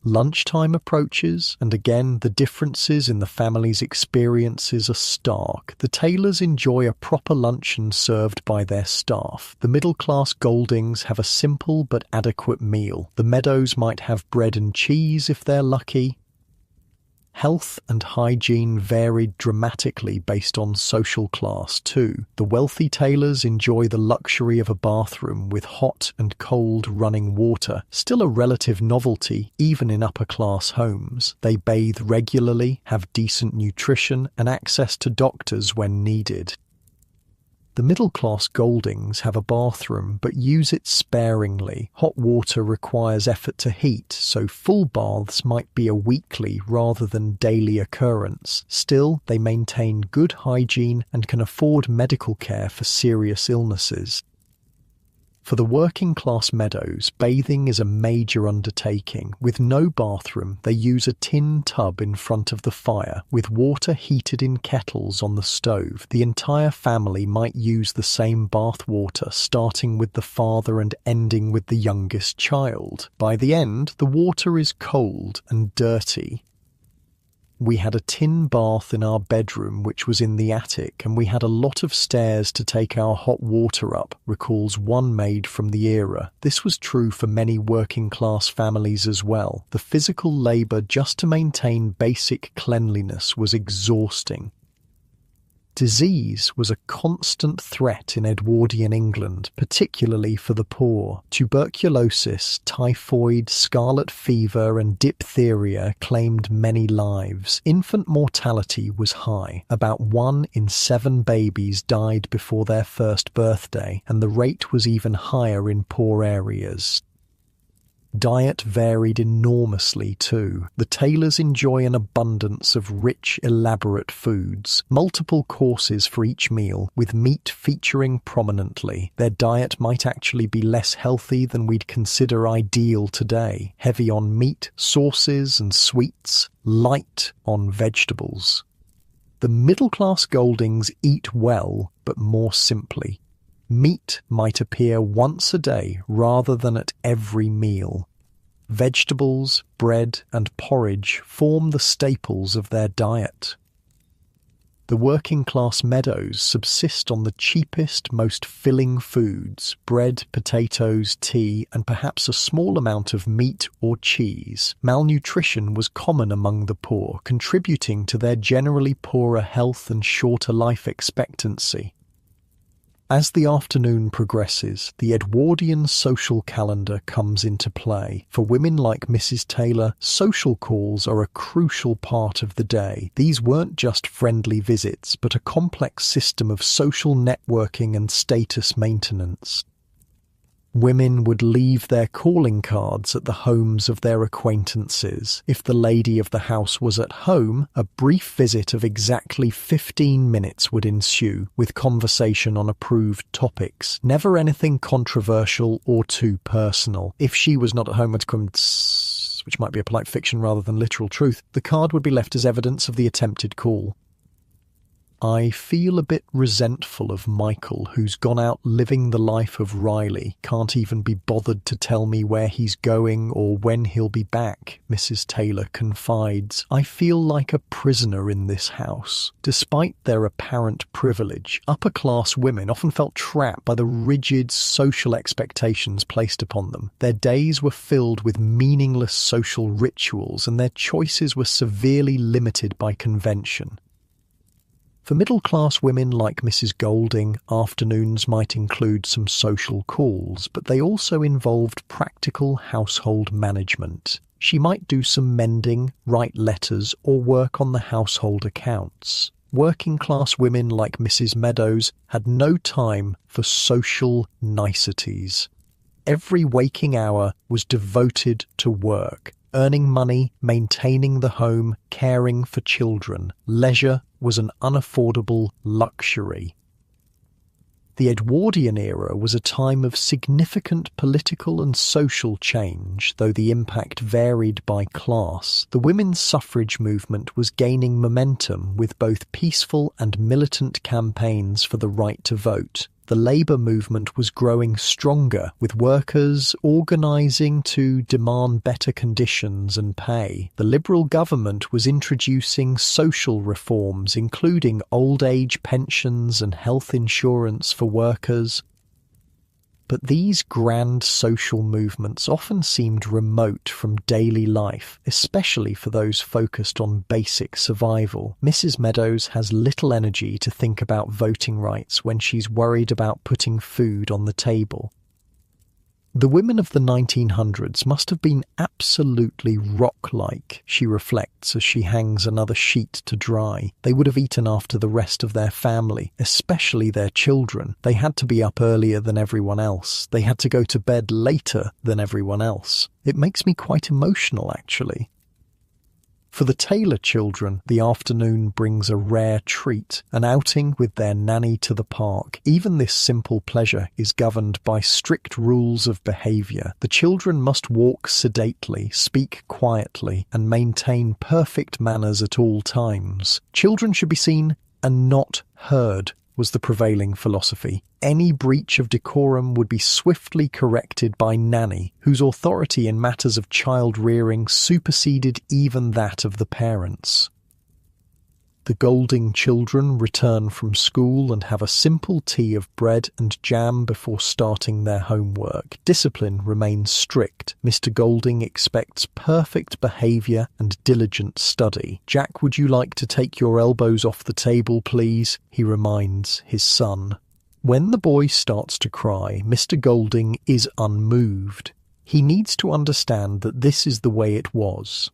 Lunchtime approaches, and again the differences in the family's experiences are stark. The Taylors enjoy a proper luncheon served by their staff. The middle-class Goldings have a simple but adequate meal. The Meadows might have bread and cheese if they're lucky. Health and hygiene varied dramatically based on social class too. The wealthy Taylors enjoy the luxury of a bathroom with hot and cold running water, still a relative novelty even in upper-class homes. They bathe regularly, have decent nutrition, and access to doctors when needed. The middle-class Goldings have a bathroom, but use it sparingly. Hot water requires effort to heat, so full baths might be a weekly rather than daily occurrence. Still, they maintain good hygiene and can afford medical care for serious illnesses. For the working-class Meadows, bathing is a major undertaking. With no bathroom, they use a tin tub in front of the fire, with water heated in kettles on the stove. The entire family might use the same bath water, starting with the father and ending with the youngest child. By the end, the water is cold and dirty. "We had a tin bath in our bedroom, which was in the attic, and we had a lot of stairs to take our hot water up," recalls one maid from the era. This was true for many working-class families as well. The physical labour just to maintain basic cleanliness was exhausting. Disease was a constant threat in Edwardian England, particularly for the poor. Tuberculosis, typhoid, scarlet fever, and diphtheria claimed many lives. Infant mortality was high. About 1 in 7 babies died before their first birthday, and the rate was even higher in poor areas. Diet varied enormously too. The Taylors enjoy an abundance of rich, elaborate foods, multiple courses for each meal, with meat featuring prominently. Their diet might actually be less healthy than we'd consider ideal today, heavy on meat, sauces and sweets, light on vegetables. The middle-class Goldings eat well, but more simply. Meat might appear once a day rather than at every meal. Vegetables, bread, and porridge form the staples of their diet. The working-class Meadows subsist on the cheapest, most filling foods: bread, potatoes, tea, and perhaps a small amount of meat or cheese. Malnutrition was common among the poor, contributing to their generally poorer health and shorter life expectancy. As the afternoon progresses, the Edwardian social calendar comes into play. For women like Mrs. Taylor, social calls are a crucial part of the day. These weren't just friendly visits, but a complex system of social networking and status maintenance. Women would leave their calling cards at the homes of their acquaintances. If the lady of the house was at home, a brief visit of exactly 15 minutes would ensue, with conversation on approved topics. Never anything controversial or too personal. If she was not at home, which might be a polite fiction rather than literal truth, the card would be left as evidence of the attempted call. I feel a bit resentful of Michael, who's gone out living the life of Riley, can't even be bothered to tell me where he's going or when he'll be back, Mrs. Taylor confides. I feel like a prisoner in this house. Despite their apparent privilege, upper-class women often felt trapped by the rigid social expectations placed upon them. Their days were filled with meaningless social rituals, and their choices were severely limited by convention. For middle-class women like Mrs. Golding, afternoons might include some social calls, but they also involved practical household management. She might do some mending, write letters, or work on the household accounts. Working-class women like Mrs. Meadows had no time for social niceties. Every waking hour was devoted to work. earning money, maintaining the home, caring for children. Leisure was an unaffordable luxury. The Edwardian era was a time of significant political and social change, though the impact varied by class. The women's suffrage movement was gaining momentum with both peaceful and militant campaigns for the right to vote. The labour movement was growing stronger, with workers organising to demand better conditions and pay. The Liberal government was introducing social reforms, including old age pensions and health insurance for workers. But these grand social movements often seemed remote from daily life, especially for those focused on basic survival. Mrs. Meadows has little energy to think about voting rights when she's worried about putting food on the table. The women of the 1900s must have been absolutely rock-like, she reflects as she hangs another sheet to dry. They would have eaten after the rest of their family, especially their children. They had to be up earlier than everyone else. They had to go to bed later than everyone else. It makes me quite emotional, actually. For the Taylor children, the afternoon brings a rare treat, an outing with their nanny to the park. Even this simple pleasure is governed by strict rules of behaviour. The children must walk sedately, speak quietly, and maintain perfect manners at all times. Children should be seen and not heard, was the prevailing philosophy. Any breach of decorum would be swiftly corrected by Nanny, whose authority in matters of child-rearing superseded even that of the parents. The Golding children return from school and have a simple tea of bread and jam before starting their homework. Discipline remains strict. Mr. Golding expects perfect behaviour and diligent study. "Jack, would you like to take your elbows off the table, please?" he reminds his son. When the boy starts to cry, Mr. Golding is unmoved. He needs to understand that this is the way it was.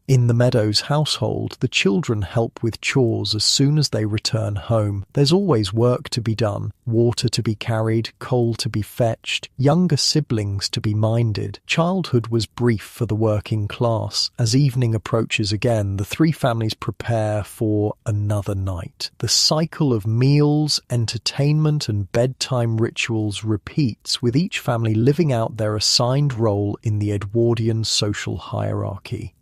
In the Meadows household, the children help with chores as soon as they return home. There's always work to be done, water to be carried, coal to be fetched, younger siblings to be minded. Childhood was brief for the working class. As evening approaches again, the three families prepare for another night. The cycle of meals, entertainment, and bedtime rituals repeats, with each family living out their assigned role in the Edwardian social hierarchy.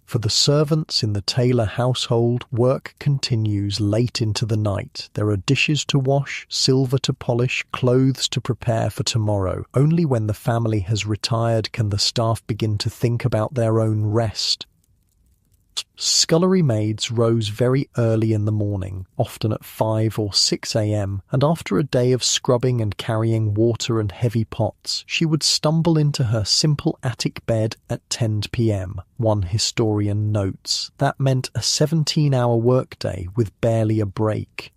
For the servants in the Taylor household, work continues late into the night. There are dishes to wash, silver to polish, clothes to prepare for tomorrow. Only when the family has retired can the staff begin to think about their own rest. Scullery maids rose very early in the morning, often at 5 or 6 a.m., and after a day of scrubbing and carrying water and heavy pots, she would stumble into her simple attic bed at 10 p.m. One historian notes, that meant a 17-hour workday with barely a break.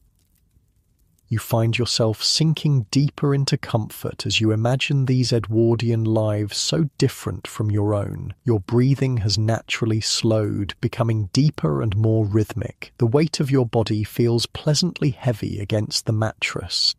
You find yourself sinking deeper into comfort as you imagine these Edwardian lives so different from your own. Your breathing has naturally slowed, becoming deeper and more rhythmic. The weight of your body feels pleasantly heavy against the mattress.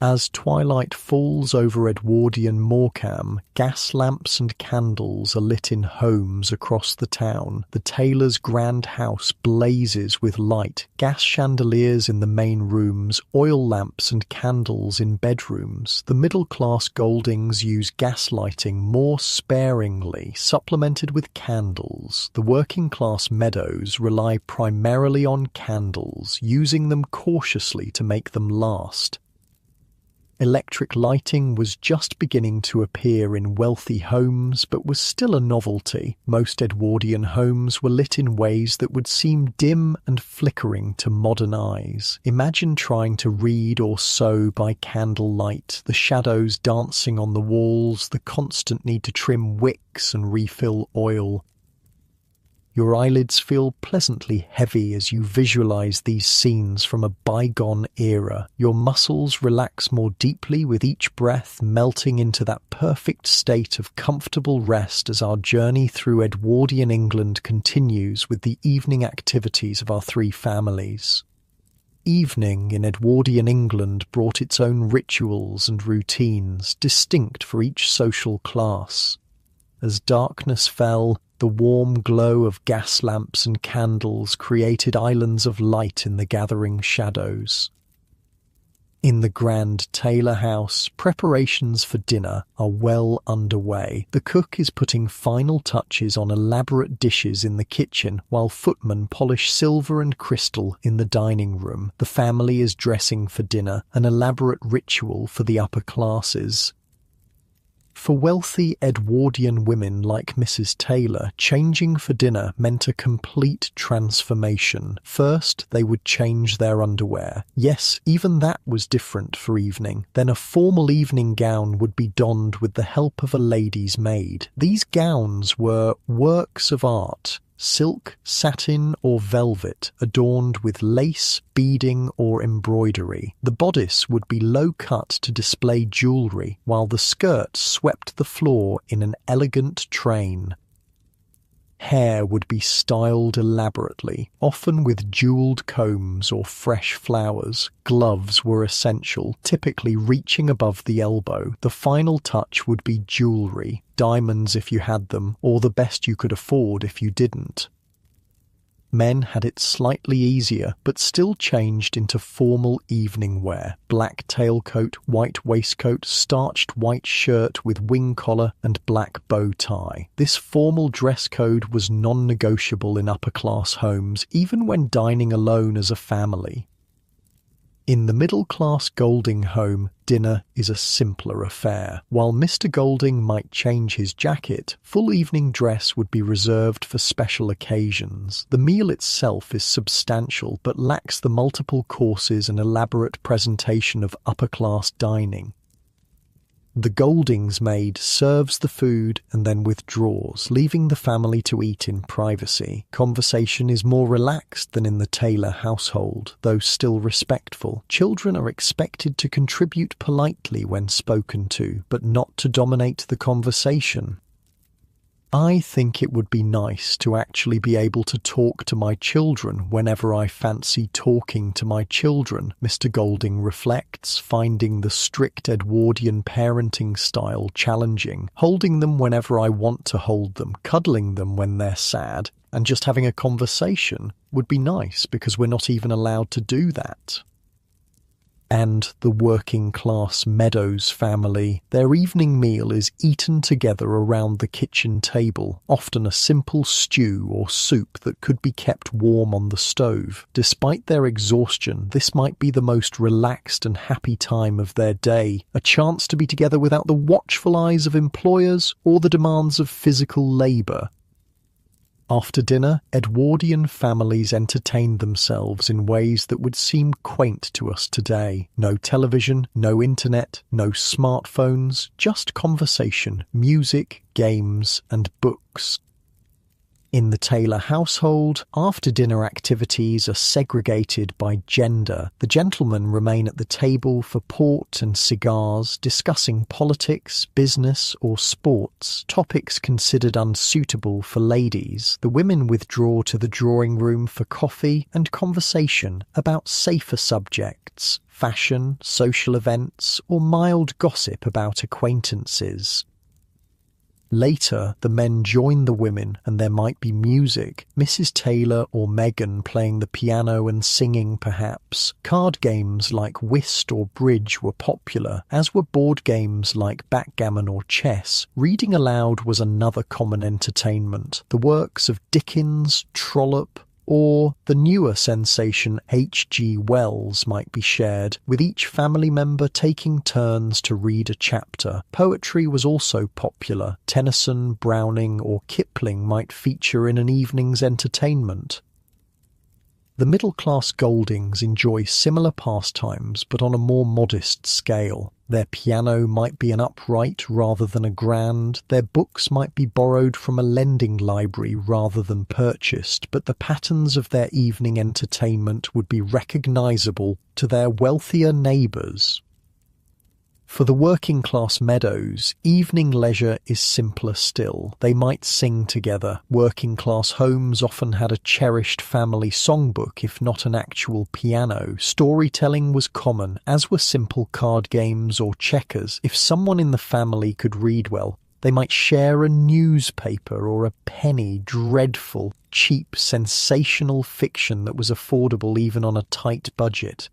As twilight falls over Edwardian Morecambe, gas lamps and candles are lit in homes across the town. The Taylors' grand house blazes with light, gas chandeliers in the main rooms, oil lamps and candles in bedrooms. The middle-class Goldings use gas lighting more sparingly, supplemented with candles. The working-class Meadows rely primarily on candles, using them cautiously to make them last. Electric lighting was just beginning to appear in wealthy homes, but was still a novelty. Most Edwardian homes were lit in ways that would seem dim and flickering to modern eyes. Imagine trying to read or sew by candlelight, the shadows dancing on the walls, the constant need to trim wicks and refill oil. Your eyelids feel pleasantly heavy as you visualize these scenes from a bygone era. Your muscles relax more deeply with each breath, melting into that perfect state of comfortable rest as our journey through Edwardian England continues with the evening activities of our three families. Evening in Edwardian England brought its own rituals and routines, distinct for each social class. As darkness fell, the warm glow of gas lamps and candles created islands of light in the gathering shadows. In the grand Taylor house, preparations for dinner are well underway. The cook is putting final touches on elaborate dishes in the kitchen, while footmen polish silver and crystal in the dining room. The family is dressing for dinner, an elaborate ritual for the upper classes. For wealthy Edwardian women like Mrs. Taylor, changing for dinner meant a complete transformation. First, they would change their underwear. Yes, even that was different for evening. Then a formal evening gown would be donned with the help of a lady's maid. These gowns were works of art. Silk, satin or velvet, adorned with lace, beading or embroidery. The bodice would be low-cut to display jewellery, while the skirt swept the floor in an elegant train. Hair would be styled elaborately, often with jewelled combs or fresh flowers. Gloves were essential, typically reaching above the elbow. The final touch would be jewellery, diamonds if you had them, or the best you could afford if you didn't. Men had it slightly easier, but still changed into formal evening wear. Black tailcoat, white waistcoat, starched white shirt with wing collar and black bow tie. This formal dress code was non-negotiable in upper-class homes, even when dining alone as a family. In the middle-class Golding home, dinner is a simpler affair. While Mr. Golding might change his jacket, full evening dress would be reserved for special occasions. The meal itself is substantial, but lacks the multiple courses and elaborate presentation of upper-class dining. The Golding's maid serves the food and then withdraws, leaving the family to eat in privacy. Conversation is more relaxed than in the Taylor household, though still respectful. Children are expected to contribute politely when spoken to, but not to dominate the conversation. I think it would be nice to actually be able to talk to my children whenever I fancy talking to my children, Mr. Golding reflects, finding the strict Edwardian parenting style challenging, holding them whenever I want to hold them, cuddling them when they're sad, and just having a conversation would be nice because we're not even allowed to do that. And the working-class Meadows family, their evening meal is eaten together around the kitchen table, often a simple stew or soup that could be kept warm on the stove. Despite their exhaustion, this might be the most relaxed and happy time of their day, a chance to be together without the watchful eyes of employers or the demands of physical labour. After dinner, Edwardian families entertained themselves in ways that would seem quaint to us today. No television, no internet, no smartphones, just conversation, music, games, and books. In the Taylor household, after-dinner activities are segregated by gender. The gentlemen remain at the table for port and cigars, discussing politics, business, or sports, topics considered unsuitable for ladies. The women withdraw to the drawing room for coffee and conversation about safer subjects, fashion, social events, or mild gossip about acquaintances. Later, the men join the women and there might be music, Mrs. Taylor or Megan playing the piano and singing perhaps. Card games like whist or bridge were popular, as were board games like backgammon or chess. Reading aloud was another common entertainment. The works of Dickens, Trollope, or the newer sensation H.G. Wells might be shared, with each family member taking turns to read a chapter. Poetry was also popular. Tennyson, Browning, or Kipling might feature in an evening's entertainment. The middle-class Goldings enjoy similar pastimes, but on a more modest scale. Their piano might be an upright rather than a grand, their books might be borrowed from a lending library rather than purchased, but the patterns of their evening entertainment would be recognisable to their wealthier neighbours. For the working-class Meadows, evening leisure is simpler still. They might sing together. Working-class homes often had a cherished family songbook, if not an actual piano. Storytelling was common, as were simple card games or checkers. If someone in the family could read well, They might share a newspaper or a penny dreadful, cheap, sensational fiction that was affordable even on a tight budget.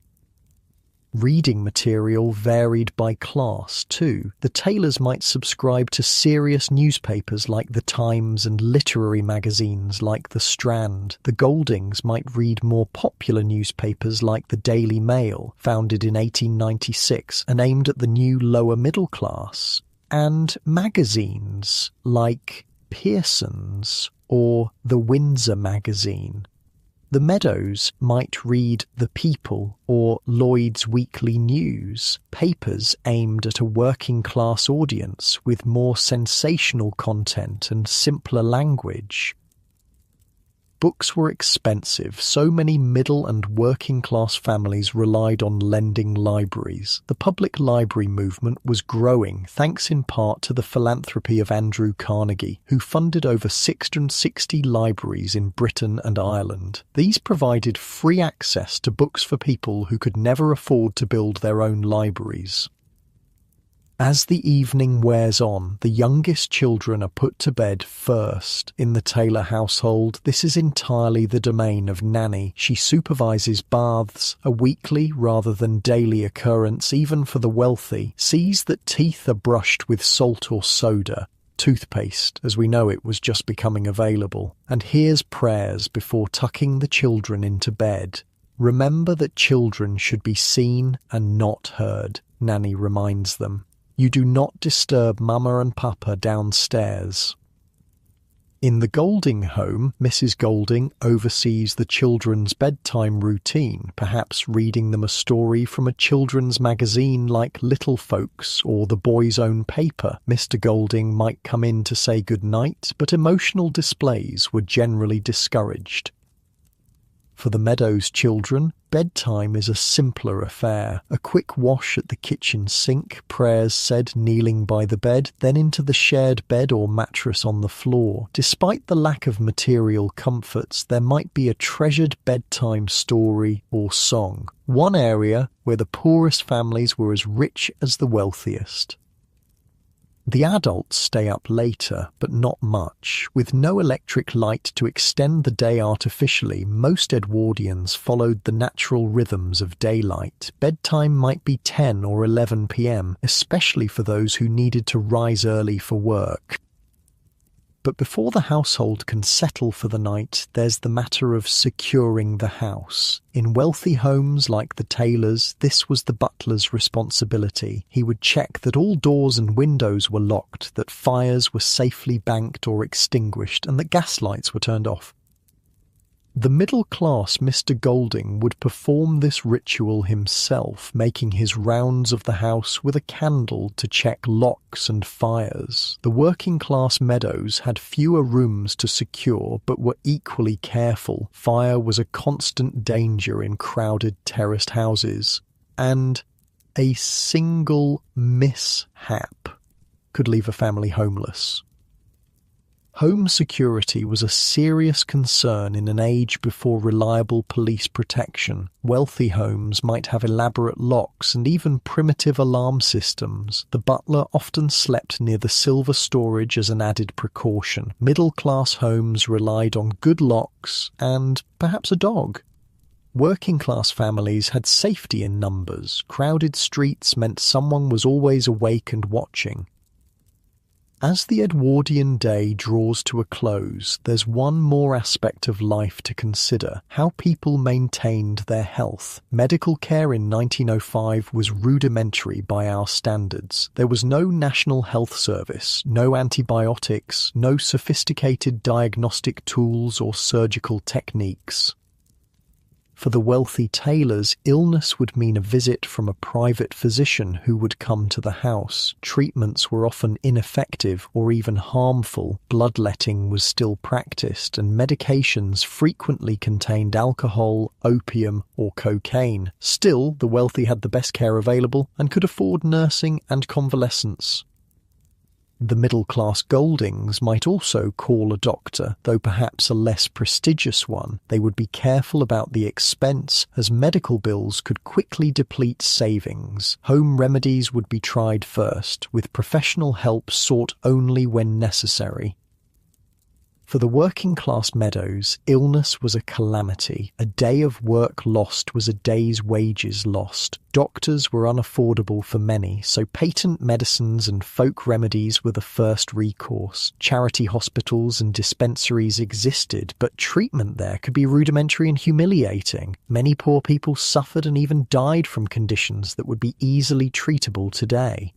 Reading material varied by class, too. The Taylors might subscribe to serious newspapers like The Times and literary magazines like The Strand. The Goldings might read more popular newspapers like the Daily Mail, founded in 1896 and aimed at the new lower middle class, and magazines like Pearson's or the Windsor Magazine. The Meadows might read The People or Lloyd's Weekly News, papers aimed at a working-class audience with more sensational content and simpler language. Books were expensive. So many middle and working-class families relied on lending libraries. The public library movement was growing, thanks in part to the philanthropy of Andrew Carnegie, who funded over 660 libraries in Britain and Ireland. These provided free access to books for people who could never afford to build their own libraries. As the evening wears on, the youngest children are put to bed first. In the Taylor household, this is entirely the domain of Nanny. She supervises baths, a weekly rather than daily occurrence even for the wealthy, sees that teeth are brushed with salt or soda, toothpaste, as we know it was just becoming available, and hears prayers before tucking the children into bed. Remember that children should be seen and not heard, Nanny reminds them. You do not disturb Mama and Papa downstairs. In the Golding home, Mrs. Golding oversees the children's bedtime routine, perhaps reading them a story from a children's magazine like Little Folks or the boy's own paper. Mr. Golding might come in to say good night, but emotional displays were generally discouraged. For the Meadows children, bedtime is a simpler affair. A quick wash at the kitchen sink, prayers said kneeling by the bed, then into the shared bed or mattress on the floor. Despite the lack of material comforts, there might be a treasured bedtime story or song. One area where the poorest families were as rich as the wealthiest. The adults stay up later, but not much. With no electric light to extend the day artificially, most Edwardians followed the natural rhythms of daylight. Bedtime might be 10 or 11 p.m., especially for those who needed to rise early for work. But before the household can settle for the night, there's the matter of securing the house. In wealthy homes like the Taylors', this was the butler's responsibility. He would check that all doors and windows were locked, that fires were safely banked or extinguished, and that gas lights were turned off. The middle-class Mr. Golding would perform this ritual himself, making his rounds of the house with a candle to check locks and fires. The working-class Meadows had fewer rooms to secure, but were equally careful. Fire was a constant danger in crowded terraced houses, and a single mishap could leave a family homeless. Home security was a serious concern in an age before reliable police protection. Wealthy homes might have elaborate locks and even primitive alarm systems. The butler often slept near the silver storage as an added precaution. Middle-class homes relied on good locks and perhaps a dog. Working-class families had safety in numbers. Crowded streets meant someone was always awake and watching. As the Edwardian day draws to a close, there's one more aspect of life to consider: how people maintained their health. Medical care in 1905 was rudimentary by our standards. There was no National Health Service, no antibiotics, no sophisticated diagnostic tools or surgical techniques. For the wealthy Taylors, illness would mean a visit from a private physician who would come to the house. Treatments were often ineffective or even harmful. Bloodletting was still practiced, and medications frequently contained alcohol, opium, or cocaine. Still, the wealthy had the best care available and could afford nursing and convalescence. The middle-class Goldings might also call a doctor, though perhaps a less prestigious one. They would be careful about the expense, as medical bills could quickly deplete savings. Home remedies would be tried first, with professional help sought only when necessary. For the working-class Meadows, illness was a calamity. A day of work lost was a day's wages lost. Doctors were unaffordable for many, so patent medicines and folk remedies were the first recourse. Charity hospitals and dispensaries existed, but treatment there could be rudimentary and humiliating. Many poor people suffered and even died from conditions that would be easily treatable today.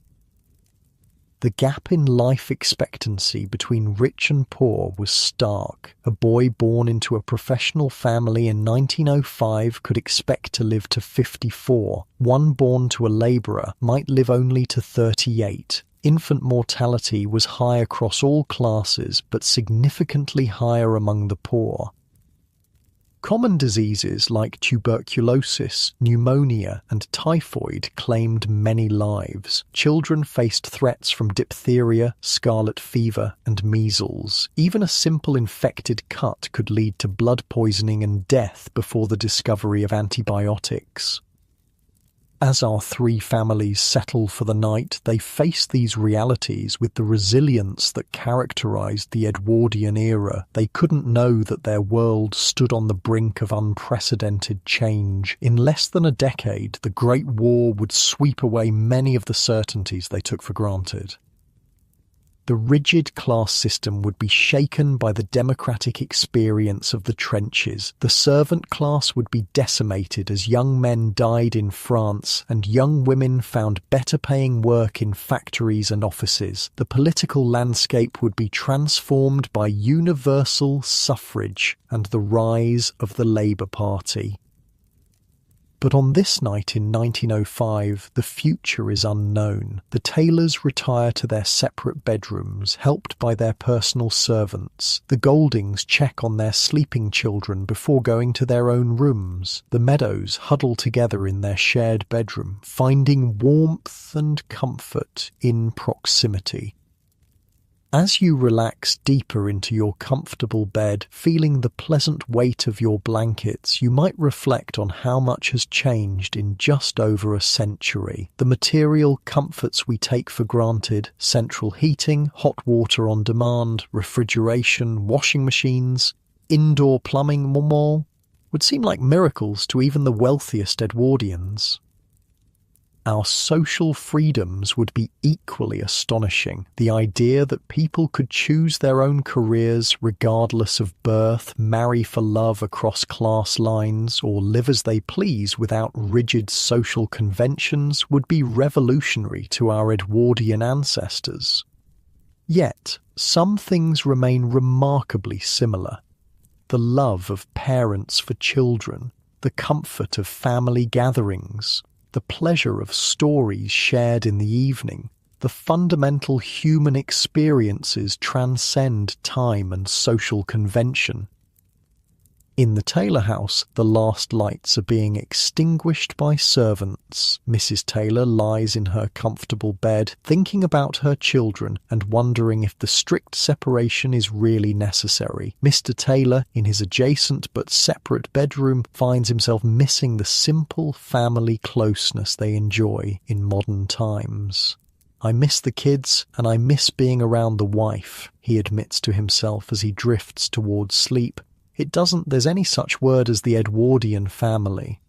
The gap in life expectancy between rich and poor was stark. A boy born into a professional family in 1905 could expect to live to 54. One born to a labourer might live only to 38. Infant mortality was high across all classes, but significantly higher among the poor. Common diseases like tuberculosis, pneumonia, and typhoid claimed many lives. Children faced threats from diphtheria, scarlet fever, and measles. Even a simple infected cut could lead to blood poisoning and death before the discovery of antibiotics. As our three families settle for the night, they face these realities with the resilience that characterized the Edwardian era. They couldn't know that their world stood on the brink of unprecedented change. In less than a decade, the Great War would sweep away many of the certainties they took for granted. The rigid class system would be shaken by the democratic experience of the trenches. The servant class would be decimated as young men died in France and young women found better-paying work in factories and offices. The political landscape would be transformed by universal suffrage and the rise of the Labour Party. But on this night in 1905, the future is unknown. The Taylors retire to their separate bedrooms, helped by their personal servants. The Goldings check on their sleeping children before going to their own rooms. The Meadows huddle together in their shared bedroom, finding warmth and comfort in proximity. As you relax deeper into your comfortable bed, feeling the pleasant weight of your blankets, you might reflect on how much has changed in just over a century. The material comforts we take for granted, central heating, hot water on demand, refrigeration, washing machines, indoor plumbing, more, would seem like miracles to even the wealthiest Edwardians. Our social freedoms would be equally astonishing. The idea that people could choose their own careers regardless of birth, marry for love across class lines, or live as they please without rigid social conventions would be revolutionary to our Edwardian ancestors. Yet, some things remain remarkably similar. The love of parents for children, the comfort of family gatherings, the pleasure of stories shared in the evening, the fundamental human experiences transcend time and social convention. In the Taylor house, the last lights are being extinguished by servants. Mrs. Taylor lies in her comfortable bed, thinking about her children and wondering if the strict separation is really necessary. Mr. Taylor, in his adjacent but separate bedroom, finds himself missing the simple family closeness they enjoy in modern times. "I miss the kids, and I miss being around the wife," he admits to himself as he drifts towards sleep. There's any such word as the Edwardian family.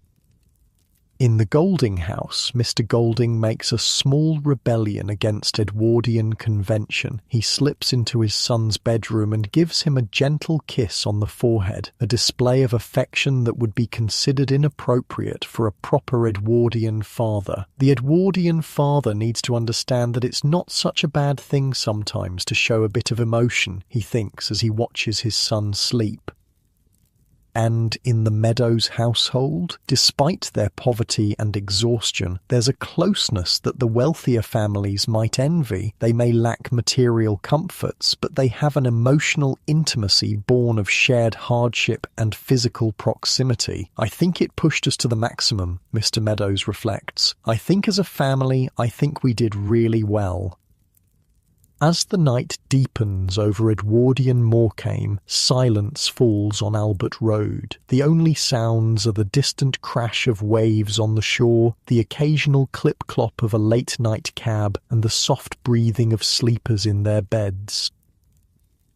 In the Golding house, Mr. Golding makes a small rebellion against Edwardian convention. He slips into his son's bedroom and gives him a gentle kiss on the forehead, a display of affection that would be considered inappropriate for a proper Edwardian father. The Edwardian father needs to understand that it's not such a bad thing sometimes to show a bit of emotion, he thinks as he watches his son sleep. And in the Meadows household, despite their poverty and exhaustion, there's a closeness that the wealthier families might envy. They may lack material comforts, but they have an emotional intimacy born of shared hardship and physical proximity. "I think it pushed us to the maximum," Mr. Meadows reflects. "I think as a family, we did really well." As the night deepens over Edwardian Morecambe, silence falls on Albert Road. The only sounds are the distant crash of waves on the shore, the occasional clip-clop of a late-night cab, and the soft breathing of sleepers in their beds.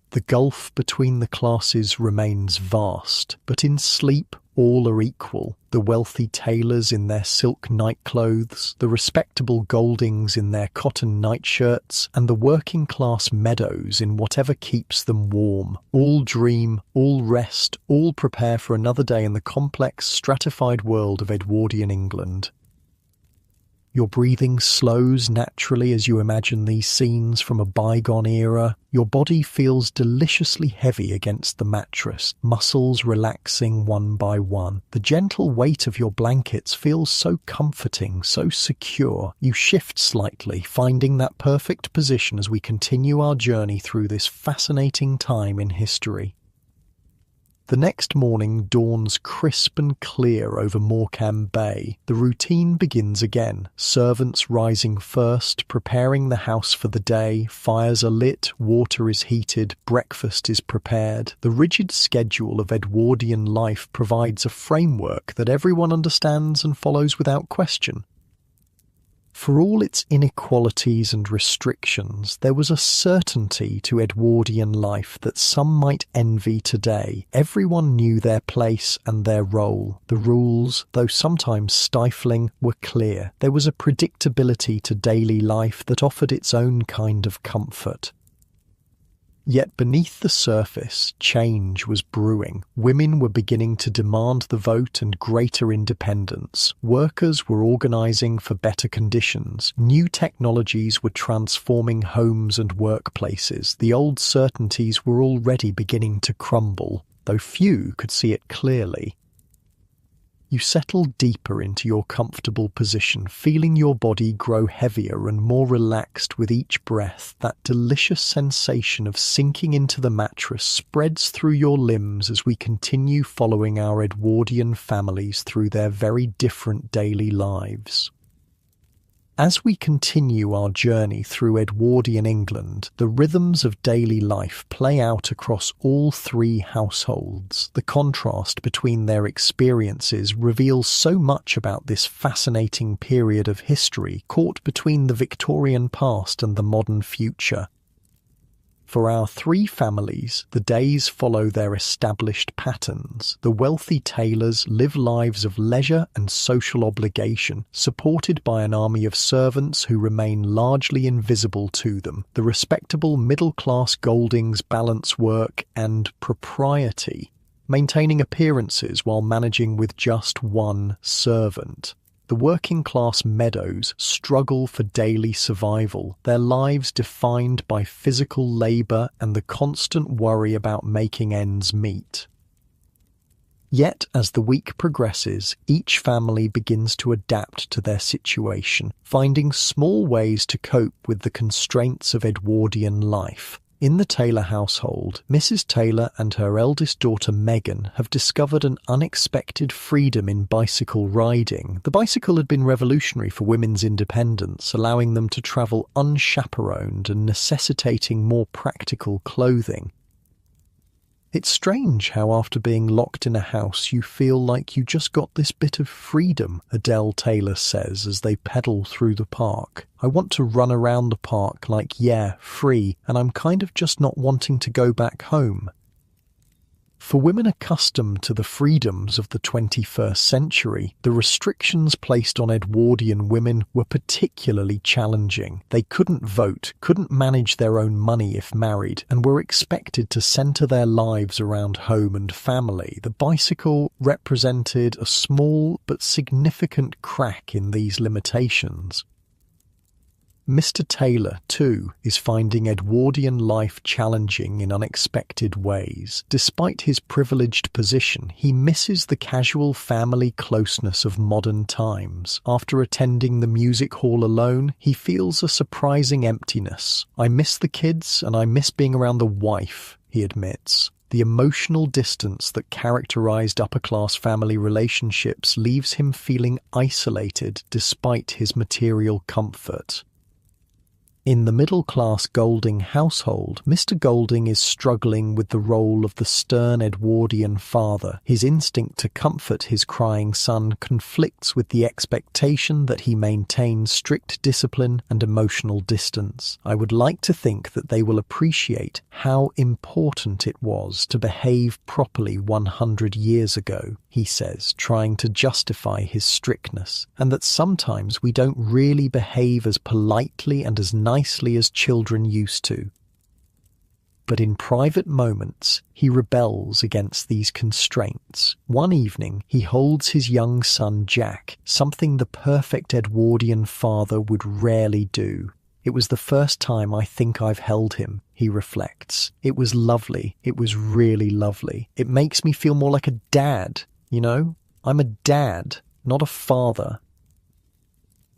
The gulf between the classes remains vast, but in sleep all are equal. The wealthy tailors in their silk nightclothes, the respectable Goldings in their cotton nightshirts, and the working-class Meadows in whatever keeps them warm. All dream, all rest, all prepare for another day in the complex, stratified world of Edwardian England. Your breathing slows naturally as you imagine these scenes from a bygone era. Your body feels deliciously heavy against the mattress, muscles relaxing one by one. The gentle weight of your blankets feels so comforting, so secure. You shift slightly, finding that perfect position as we continue our journey through this fascinating time in history. The next morning dawns crisp and clear over Morecambe Bay. The routine begins again, servants rising first, preparing the house for the day, fires are lit, water is heated, breakfast is prepared. The rigid schedule of Edwardian life provides a framework that everyone understands and follows without question. For all its inequalities and restrictions, there was a certainty to Edwardian life that some might envy today. Everyone knew their place and their role. The rules, though sometimes stifling, were clear. There was a predictability to daily life that offered its own kind of comfort. Yet beneath the surface, change was brewing. Women were beginning to demand the vote and greater independence. Workers were organising for better conditions. New technologies were transforming homes and workplaces. The old certainties were already beginning to crumble, though few could see it clearly. You settle deeper into your comfortable position, feeling your body grow heavier and more relaxed with each breath. That delicious sensation of sinking into the mattress spreads through your limbs as we continue following our Edwardian families through their very different daily lives. As we continue our journey through Edwardian England, the rhythms of daily life play out across all three households. The contrast between their experiences reveals so much about this fascinating period of history caught between the Victorian past and the modern future. For our three families, the days follow their established patterns. The wealthy tailors live lives of leisure and social obligation, supported by an army of servants who remain largely invisible to them. The respectable middle-class Goldings balance work and propriety, maintaining appearances while managing with just one servant. The working-class Meadows struggle for daily survival, their lives defined by physical labour and the constant worry about making ends meet. Yet, as the week progresses, each family begins to adapt to their situation, finding small ways to cope with the constraints of Edwardian life. In the Taylor household, Mrs. Taylor and her eldest daughter Megan have discovered an unexpected freedom in bicycle riding. The bicycle had been revolutionary for women's independence, allowing them to travel unchaperoned and necessitating more practical clothing. It's strange how after being locked in a house you feel like you just got this bit of freedom, Adele Taylor says as they pedal through the park. I want to run around the park like, yeah, free, and I'm kind of just not wanting to go back home. For women accustomed to the freedoms of the 21st century, the restrictions placed on Edwardian women were particularly challenging. They couldn't vote, couldn't manage their own money if married, and were expected to centre their lives around home and family. The bicycle represented a small but significant crack in these limitations. Mr. Taylor, too, is finding Edwardian life challenging in unexpected ways. Despite his privileged position, he misses the casual family closeness of modern times. After attending the music hall alone, he feels a surprising emptiness. "I miss the kids and I miss being around the wife," he admits. The emotional distance that characterized upper-class family relationships leaves him feeling isolated despite his material comfort. In the middle-class Golding household, Mr. Golding is struggling with the role of the stern Edwardian father. His instinct to comfort his crying son conflicts with the expectation that he maintain strict discipline and emotional distance. I would like to think that they will appreciate how important it was to behave properly 100 years ago, he says, trying to justify his strictness, and that sometimes we don't really behave as politely and as nicely as children used to. But in private moments, he rebels against these constraints. One evening, he holds his young son Jack, something the perfect Edwardian father would rarely do. It was the first time I think I've held him, he reflects. It was lovely. It was really lovely. It makes me feel more like a dad, you know? I'm a dad, not a father.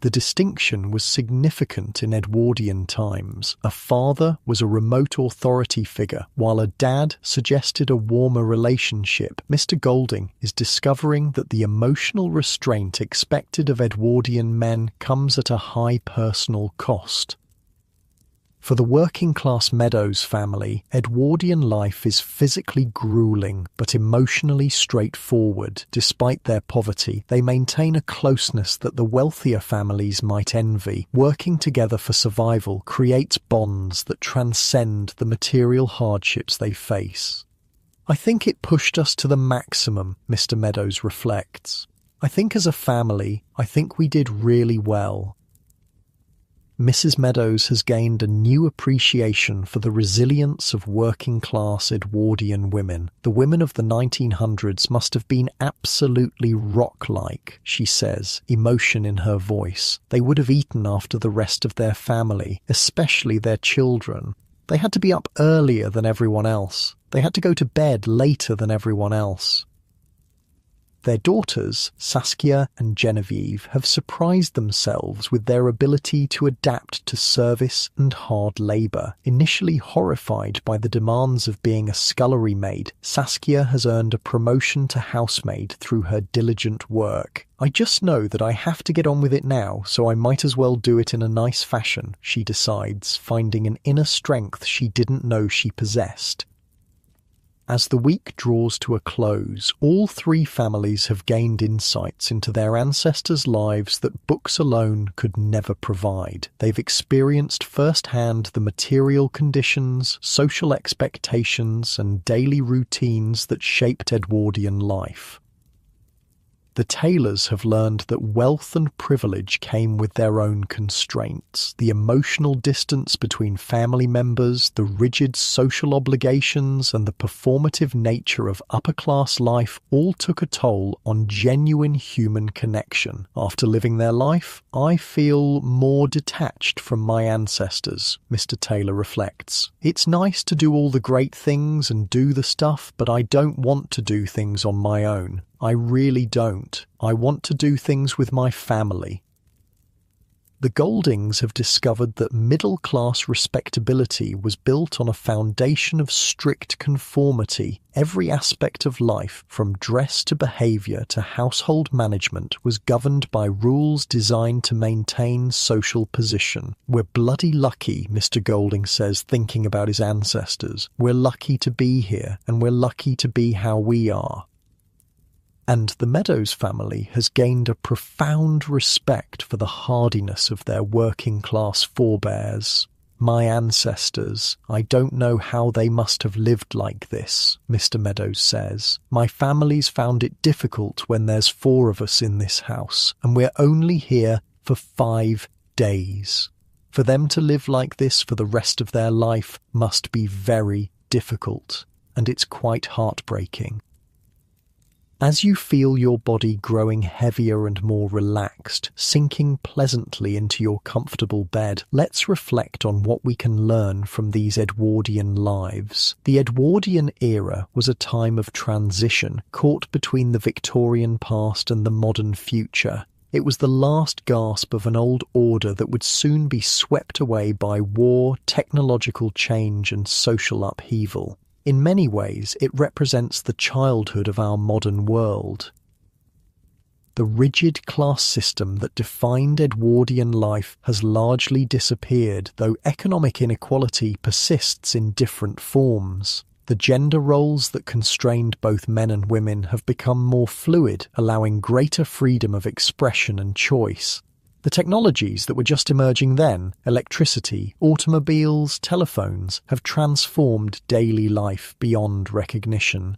The distinction was significant in Edwardian times. A father was a remote authority figure, while a dad suggested a warmer relationship. Mr. Golding is discovering that the emotional restraint expected of Edwardian men comes at a high personal cost. For the working-class Meadows family, Edwardian life is physically grueling but emotionally straightforward. Despite their poverty, they maintain a closeness that the wealthier families might envy. Working together for survival creates bonds that transcend the material hardships they face. I think it pushed us to the maximum, Mr. Meadows reflects. I think as a family, I think we did really well. Mrs. Meadows has gained a new appreciation for the resilience of working-class Edwardian women. The women of the 1900s must have been absolutely rock-like, she says, emotion in her voice. They would have eaten after the rest of their family, especially their children. They had to be up earlier than everyone else. They had to go to bed later than everyone else. Their daughters, Saskia and Genevieve, have surprised themselves with their ability to adapt to service and hard labour. Initially horrified by the demands of being a scullery maid, Saskia has earned a promotion to housemaid through her diligent work. I just know that I have to get on with it now, so I might as well do it in a nice fashion, she decides, finding an inner strength she didn't know she possessed. As the week draws to a close, all three families have gained insights into their ancestors' lives that books alone could never provide. They've experienced firsthand the material conditions, social expectations, and daily routines that shaped Edwardian life. The Taylors have learned that wealth and privilege came with their own constraints. The emotional distance between family members, the rigid social obligations, and the performative nature of upper-class life all took a toll on genuine human connection. After living their life, I feel more detached from my ancestors, Mr. Taylor reflects. It's nice to do all the great things and do the stuff, but I don't want to do things on my own. I really don't. I want to do things with my family. The Goldings have discovered that middle-class respectability was built on a foundation of strict conformity. Every aspect of life, from dress to behaviour to household management, was governed by rules designed to maintain social position. We're bloody lucky, Mr. Golding says, thinking about his ancestors. We're lucky to be here, and we're lucky to be how we are. And the Meadows family has gained a profound respect for the hardiness of their working-class forebears. My ancestors, I don't know how they must have lived like this, Mr. Meadows says. My family's found it difficult when there's 4 of us in this house, and we're only here for 5 days. For them to live like this for the rest of their life must be very difficult, and it's quite heartbreaking. As you feel your body growing heavier and more relaxed, sinking pleasantly into your comfortable bed, let's reflect on what we can learn from these Edwardian lives. The Edwardian era was a time of transition, caught between the Victorian past and the modern future. It was the last gasp of an old order that would soon be swept away by war, technological change, and social upheaval. In many ways, it represents the childhood of our modern world. The rigid class system that defined Edwardian life has largely disappeared, though economic inequality persists in different forms. The gender roles that constrained both men and women have become more fluid, allowing greater freedom of expression and choice. The technologies that were just emerging then, electricity, automobiles, telephones, have transformed daily life beyond recognition.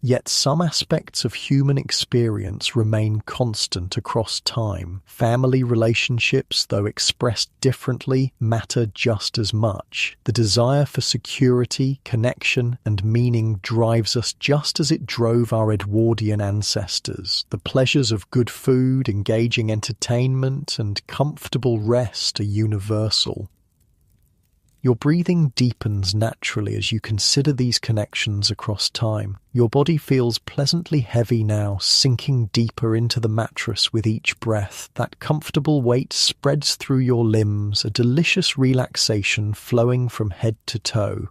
Yet some aspects of human experience remain constant across time. Family relationships, though expressed differently, matter just as much. The desire for security, connection, and meaning drives us just as it drove our Edwardian ancestors. The pleasures of good food, engaging entertainment, and comfortable rest are universal. Your breathing deepens naturally as you consider these connections across time. Your body feels pleasantly heavy now, sinking deeper into the mattress with each breath. That comfortable weight spreads through your limbs, a delicious relaxation flowing from head to toe.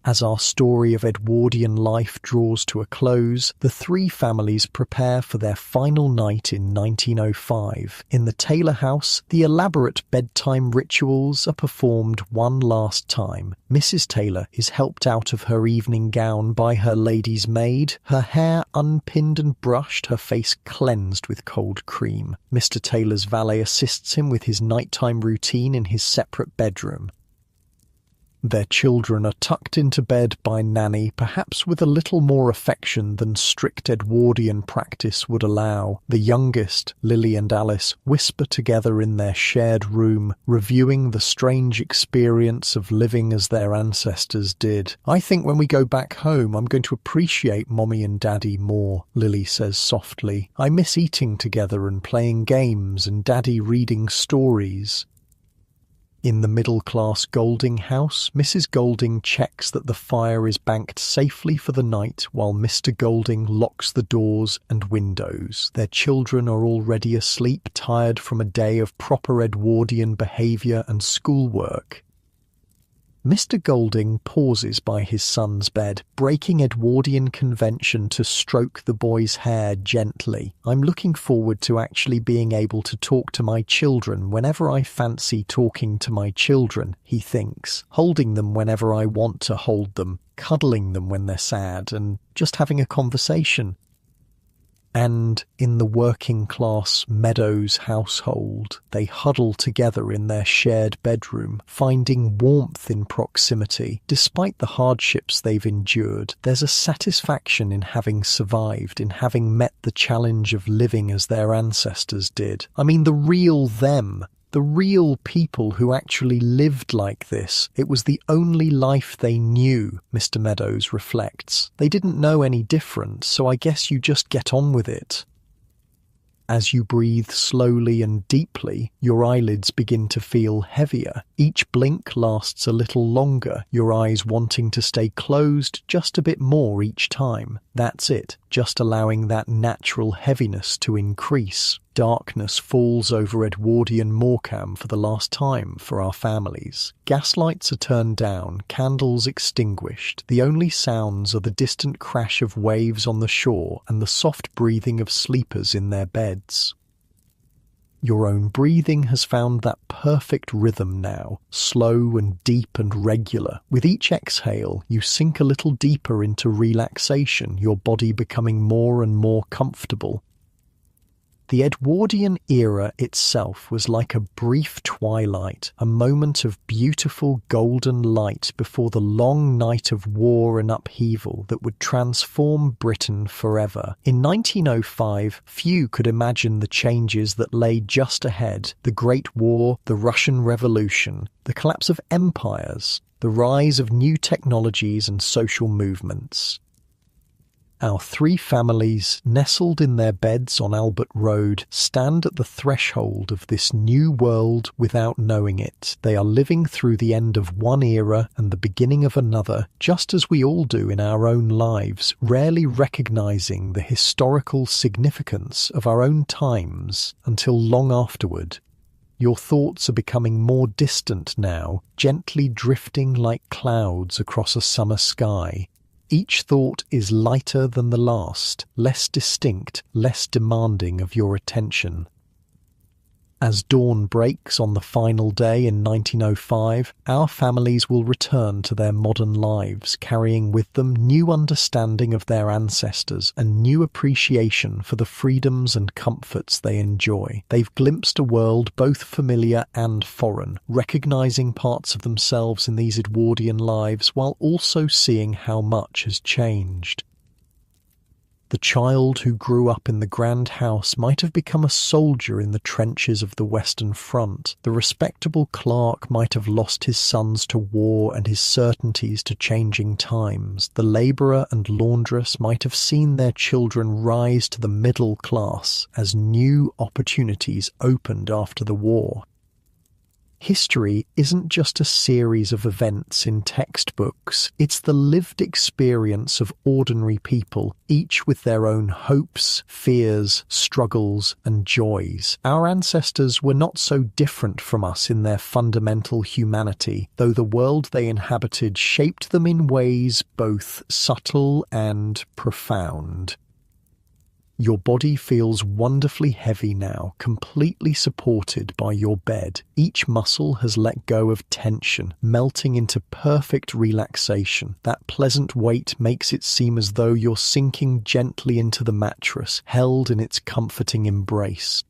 As our story of Edwardian life draws to a close, the three families prepare for their final night in 1905. In the Taylor house, the elaborate bedtime rituals are performed one last time. Mrs. Taylor is helped out of her evening gown by her lady's maid, her hair unpinned and brushed, her face cleansed with cold cream. Mr. Taylor's valet assists him with his nighttime routine in his separate bedroom. Their children are tucked into bed by Nanny, perhaps with a little more affection than strict Edwardian practice would allow. The youngest, Lily and Alice, whisper together in their shared room, reviewing the strange experience of living as their ancestors did. "I think when we go back home, I'm going to appreciate Mommy and Daddy more," Lily says softly. "I miss eating together and playing games and Daddy reading stories." In the middle-class Golding house, Mrs. Golding checks that the fire is banked safely for the night while Mr. Golding locks the doors and windows. Their children are already asleep, tired from a day of proper Edwardian behaviour and schoolwork. Mr. Golding pauses by his son's bed, breaking Edwardian convention to stroke the boy's hair gently. "I'm looking forward to actually being able to talk to my children whenever I fancy talking to my children," he thinks, "holding them whenever I want to hold them, cuddling them when they're sad, and just having a conversation." And in the working-class Meadows household, they huddle together in their shared bedroom, finding warmth in proximity. Despite the hardships they've endured, there's a satisfaction in having survived, in having met the challenge of living as their ancestors did. I mean, the real them. The real people who actually lived like this. It was the only life they knew, Mr. Meadows reflects. They didn't know any different, so I guess you just get on with it. As you breathe slowly and deeply, your eyelids begin to feel heavier. Each blink lasts a little longer, your eyes wanting to stay closed just a bit more each time. That's it, just allowing that natural heaviness to increase. Darkness falls over Edwardian Morecambe for the last time for our families. Gas lights are turned down, candles extinguished. The only sounds are the distant crash of waves on the shore and the soft breathing of sleepers in their beds. Your own breathing has found that perfect rhythm now, slow and deep and regular. With each exhale, you sink a little deeper into relaxation, your body becoming more and more comfortable. The Edwardian era itself was like a brief twilight, a moment of beautiful golden light before the long night of war and upheaval that would transform Britain forever. In 1905, few could imagine the changes that lay just ahead: the Great War, the Russian Revolution, the collapse of empires, the rise of new technologies and social movements. Our three families, nestled in their beds on Albert Road, stand at the threshold of this new world without knowing it. They are living through the end of one era and the beginning of another, just as we all do in our own lives, rarely recognizing the historical significance of our own times until long afterward. Your thoughts are becoming more distant now, gently drifting like clouds across a summer sky. Each thought is lighter than the last, less distinct, less demanding of your attention. As dawn breaks on the final day in 1905, our families will return to their modern lives, carrying with them new understanding of their ancestors and new appreciation for the freedoms and comforts they enjoy. They've glimpsed a world both familiar and foreign, recognizing parts of themselves in these Edwardian lives while also seeing how much has changed. The child who grew up in the grand house might have become a soldier in the trenches of the Western Front. The respectable clerk might have lost his sons to war and his certainties to changing times. The labourer and laundress might have seen their children rise to the middle class as new opportunities opened after the war. History isn't just a series of events in textbooks, it's the lived experience of ordinary people, each with their own hopes, fears, struggles, and joys. Our ancestors were not so different from us in their fundamental humanity, though the world they inhabited shaped them in ways both subtle and profound. Your body feels wonderfully heavy now, completely supported by your bed. Each muscle has let go of tension, melting into perfect relaxation. That pleasant weight makes it seem as though you're sinking gently into the mattress, held in its comforting embrace.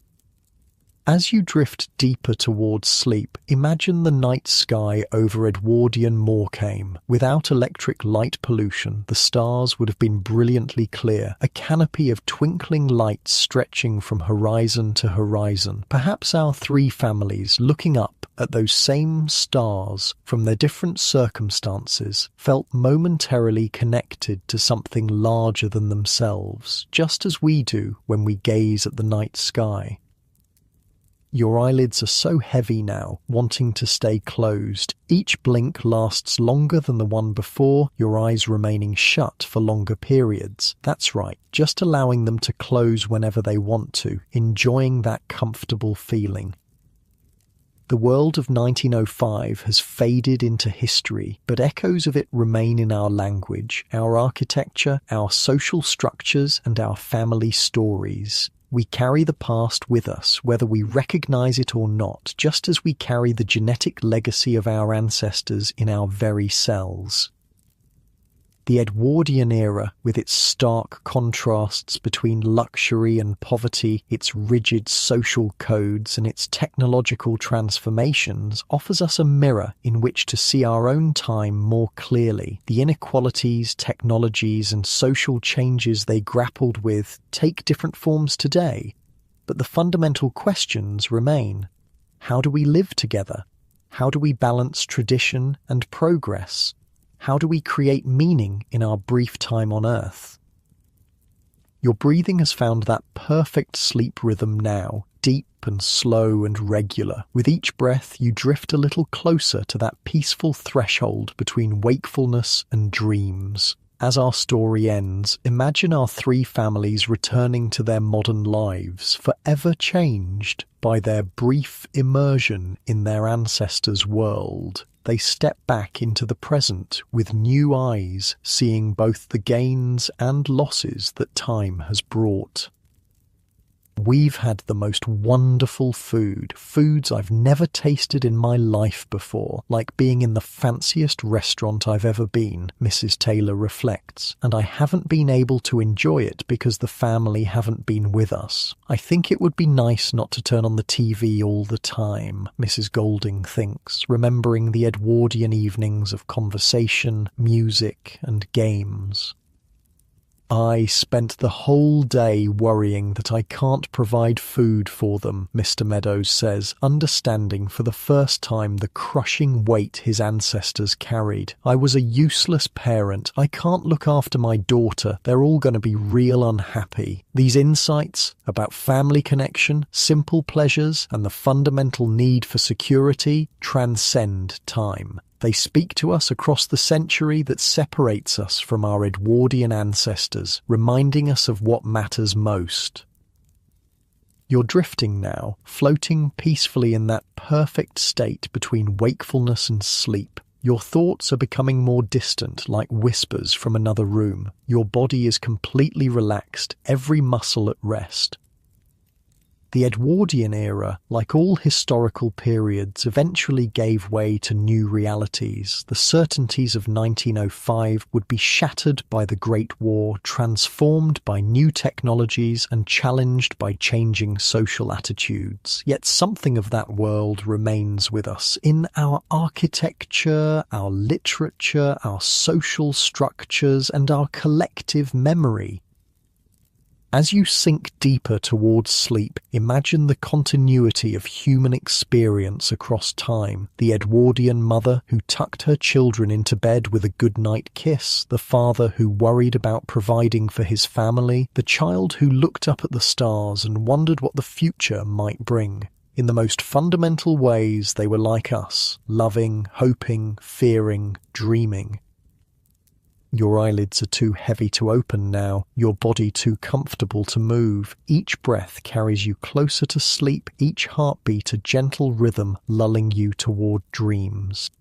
As you drift deeper towards sleep, imagine the night sky over Edwardian Morecambe. Without electric light pollution, the stars would have been brilliantly clear, a canopy of twinkling lights stretching from horizon to horizon. Perhaps our three families, looking up at those same stars from their different circumstances, felt momentarily connected to something larger than themselves, just as we do when we gaze at the night sky. Your eyelids are so heavy now, wanting to stay closed. Each blink lasts longer than the one before, your eyes remaining shut for longer periods. That's right, just allowing them to close whenever they want to, enjoying that comfortable feeling. The world of 1905 has faded into history, but echoes of it remain in our language, our architecture, our social structures, and our family stories. We carry the past with us, whether we recognize it or not, just as we carry the genetic legacy of our ancestors in our very cells. The Edwardian era, with its stark contrasts between luxury and poverty, its rigid social codes and its technological transformations, offers us a mirror in which to see our own time more clearly. The inequalities, technologies, and social changes they grappled with take different forms today, but the fundamental questions remain. How do we live together? How do we balance tradition and progress? How do we create meaning in our brief time on Earth? Your breathing has found that perfect sleep rhythm now, deep and slow and regular. With each breath, you drift a little closer to that peaceful threshold between wakefulness and dreams. As our story ends, imagine our three families returning to their modern lives, forever changed by their brief immersion in their ancestors' world. They step back into the present with new eyes, seeing both the gains and losses that time has brought. We've had the most wonderful foods I've never tasted in my life before, like being in the fanciest restaurant I've ever been, Mrs. Taylor reflects, and I haven't been able to enjoy it because the family haven't been with us. I think it would be nice not to turn on the TV all the time, Mrs. Golding thinks, remembering the Edwardian evenings of conversation, music, and games. I spent the whole day worrying that I can't provide food for them, Mr. Meadows says, understanding for the first time the crushing weight his ancestors carried. I was a useless parent. I can't look after my daughter. They're all going to be real unhappy. These insights about family connection, simple pleasures, and the fundamental need for security transcend time. They speak to us across the century that separates us from our Edwardian ancestors, reminding us of what matters most. You're drifting now, floating peacefully in that perfect state between wakefulness and sleep. Your thoughts are becoming more distant, like whispers from another room. Your body is completely relaxed, every muscle at rest. The Edwardian era, like all historical periods, eventually gave way to new realities. The certainties of 1905 would be shattered by the Great War, transformed by new technologies, and challenged by changing social attitudes. Yet something of that world remains with us in our architecture, our literature, our social structures, and our collective memory. As you sink deeper towards sleep, imagine the continuity of human experience across time. The Edwardian mother who tucked her children into bed with a goodnight kiss, the father who worried about providing for his family, the child who looked up at the stars and wondered what the future might bring. In the most fundamental ways, they were like us, loving, hoping, fearing, dreaming. Your eyelids are too heavy to open now, your body too comfortable to move. Each breath carries you closer to sleep, each heartbeat a gentle rhythm lulling you toward dreams.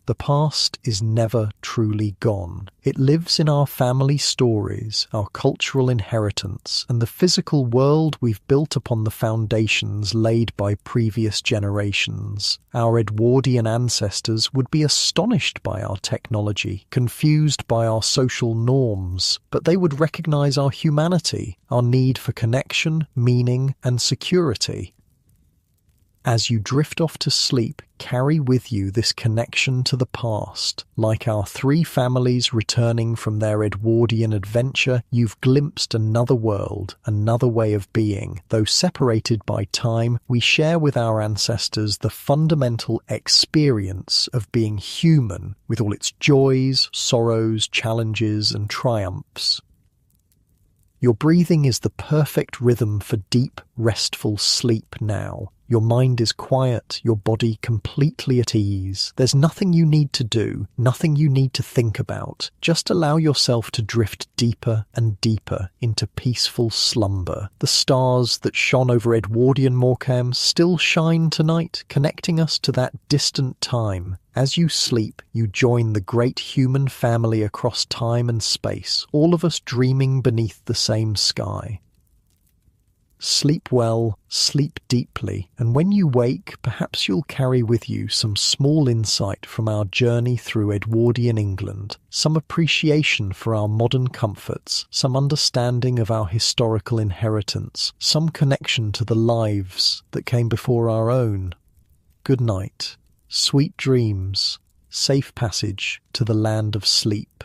The past is never truly gone. It lives in our family stories, our cultural inheritance, and the physical world we've built upon the foundations laid by previous generations. Our Edwardian ancestors would be astonished by our technology, confused by our social norms, but they would recognize our humanity, our need for connection, meaning, and security. As you drift off to sleep, carry with you this connection to the past. Like our three families returning from their Edwardian adventure, you've glimpsed another world, another way of being. Though separated by time, we share with our ancestors the fundamental experience of being human, with all its joys, sorrows, challenges, and triumphs. Your breathing is the perfect rhythm for deep, restful sleep now. Your mind is quiet, your body completely at ease. There's nothing you need to do, nothing you need to think about. Just allow yourself to drift deeper and deeper into peaceful slumber. The stars that shone over Edwardian Morecambe still shine tonight, connecting us to that distant time. As you sleep, you join the great human family across time and space, all of us dreaming beneath the same sky. Sleep well, sleep deeply, and when you wake, perhaps you'll carry with you some small insight from our journey through Edwardian England, some appreciation for our modern comforts, some understanding of our historical inheritance, some connection to the lives that came before our own. Good night, sweet dreams, safe passage to the land of sleep.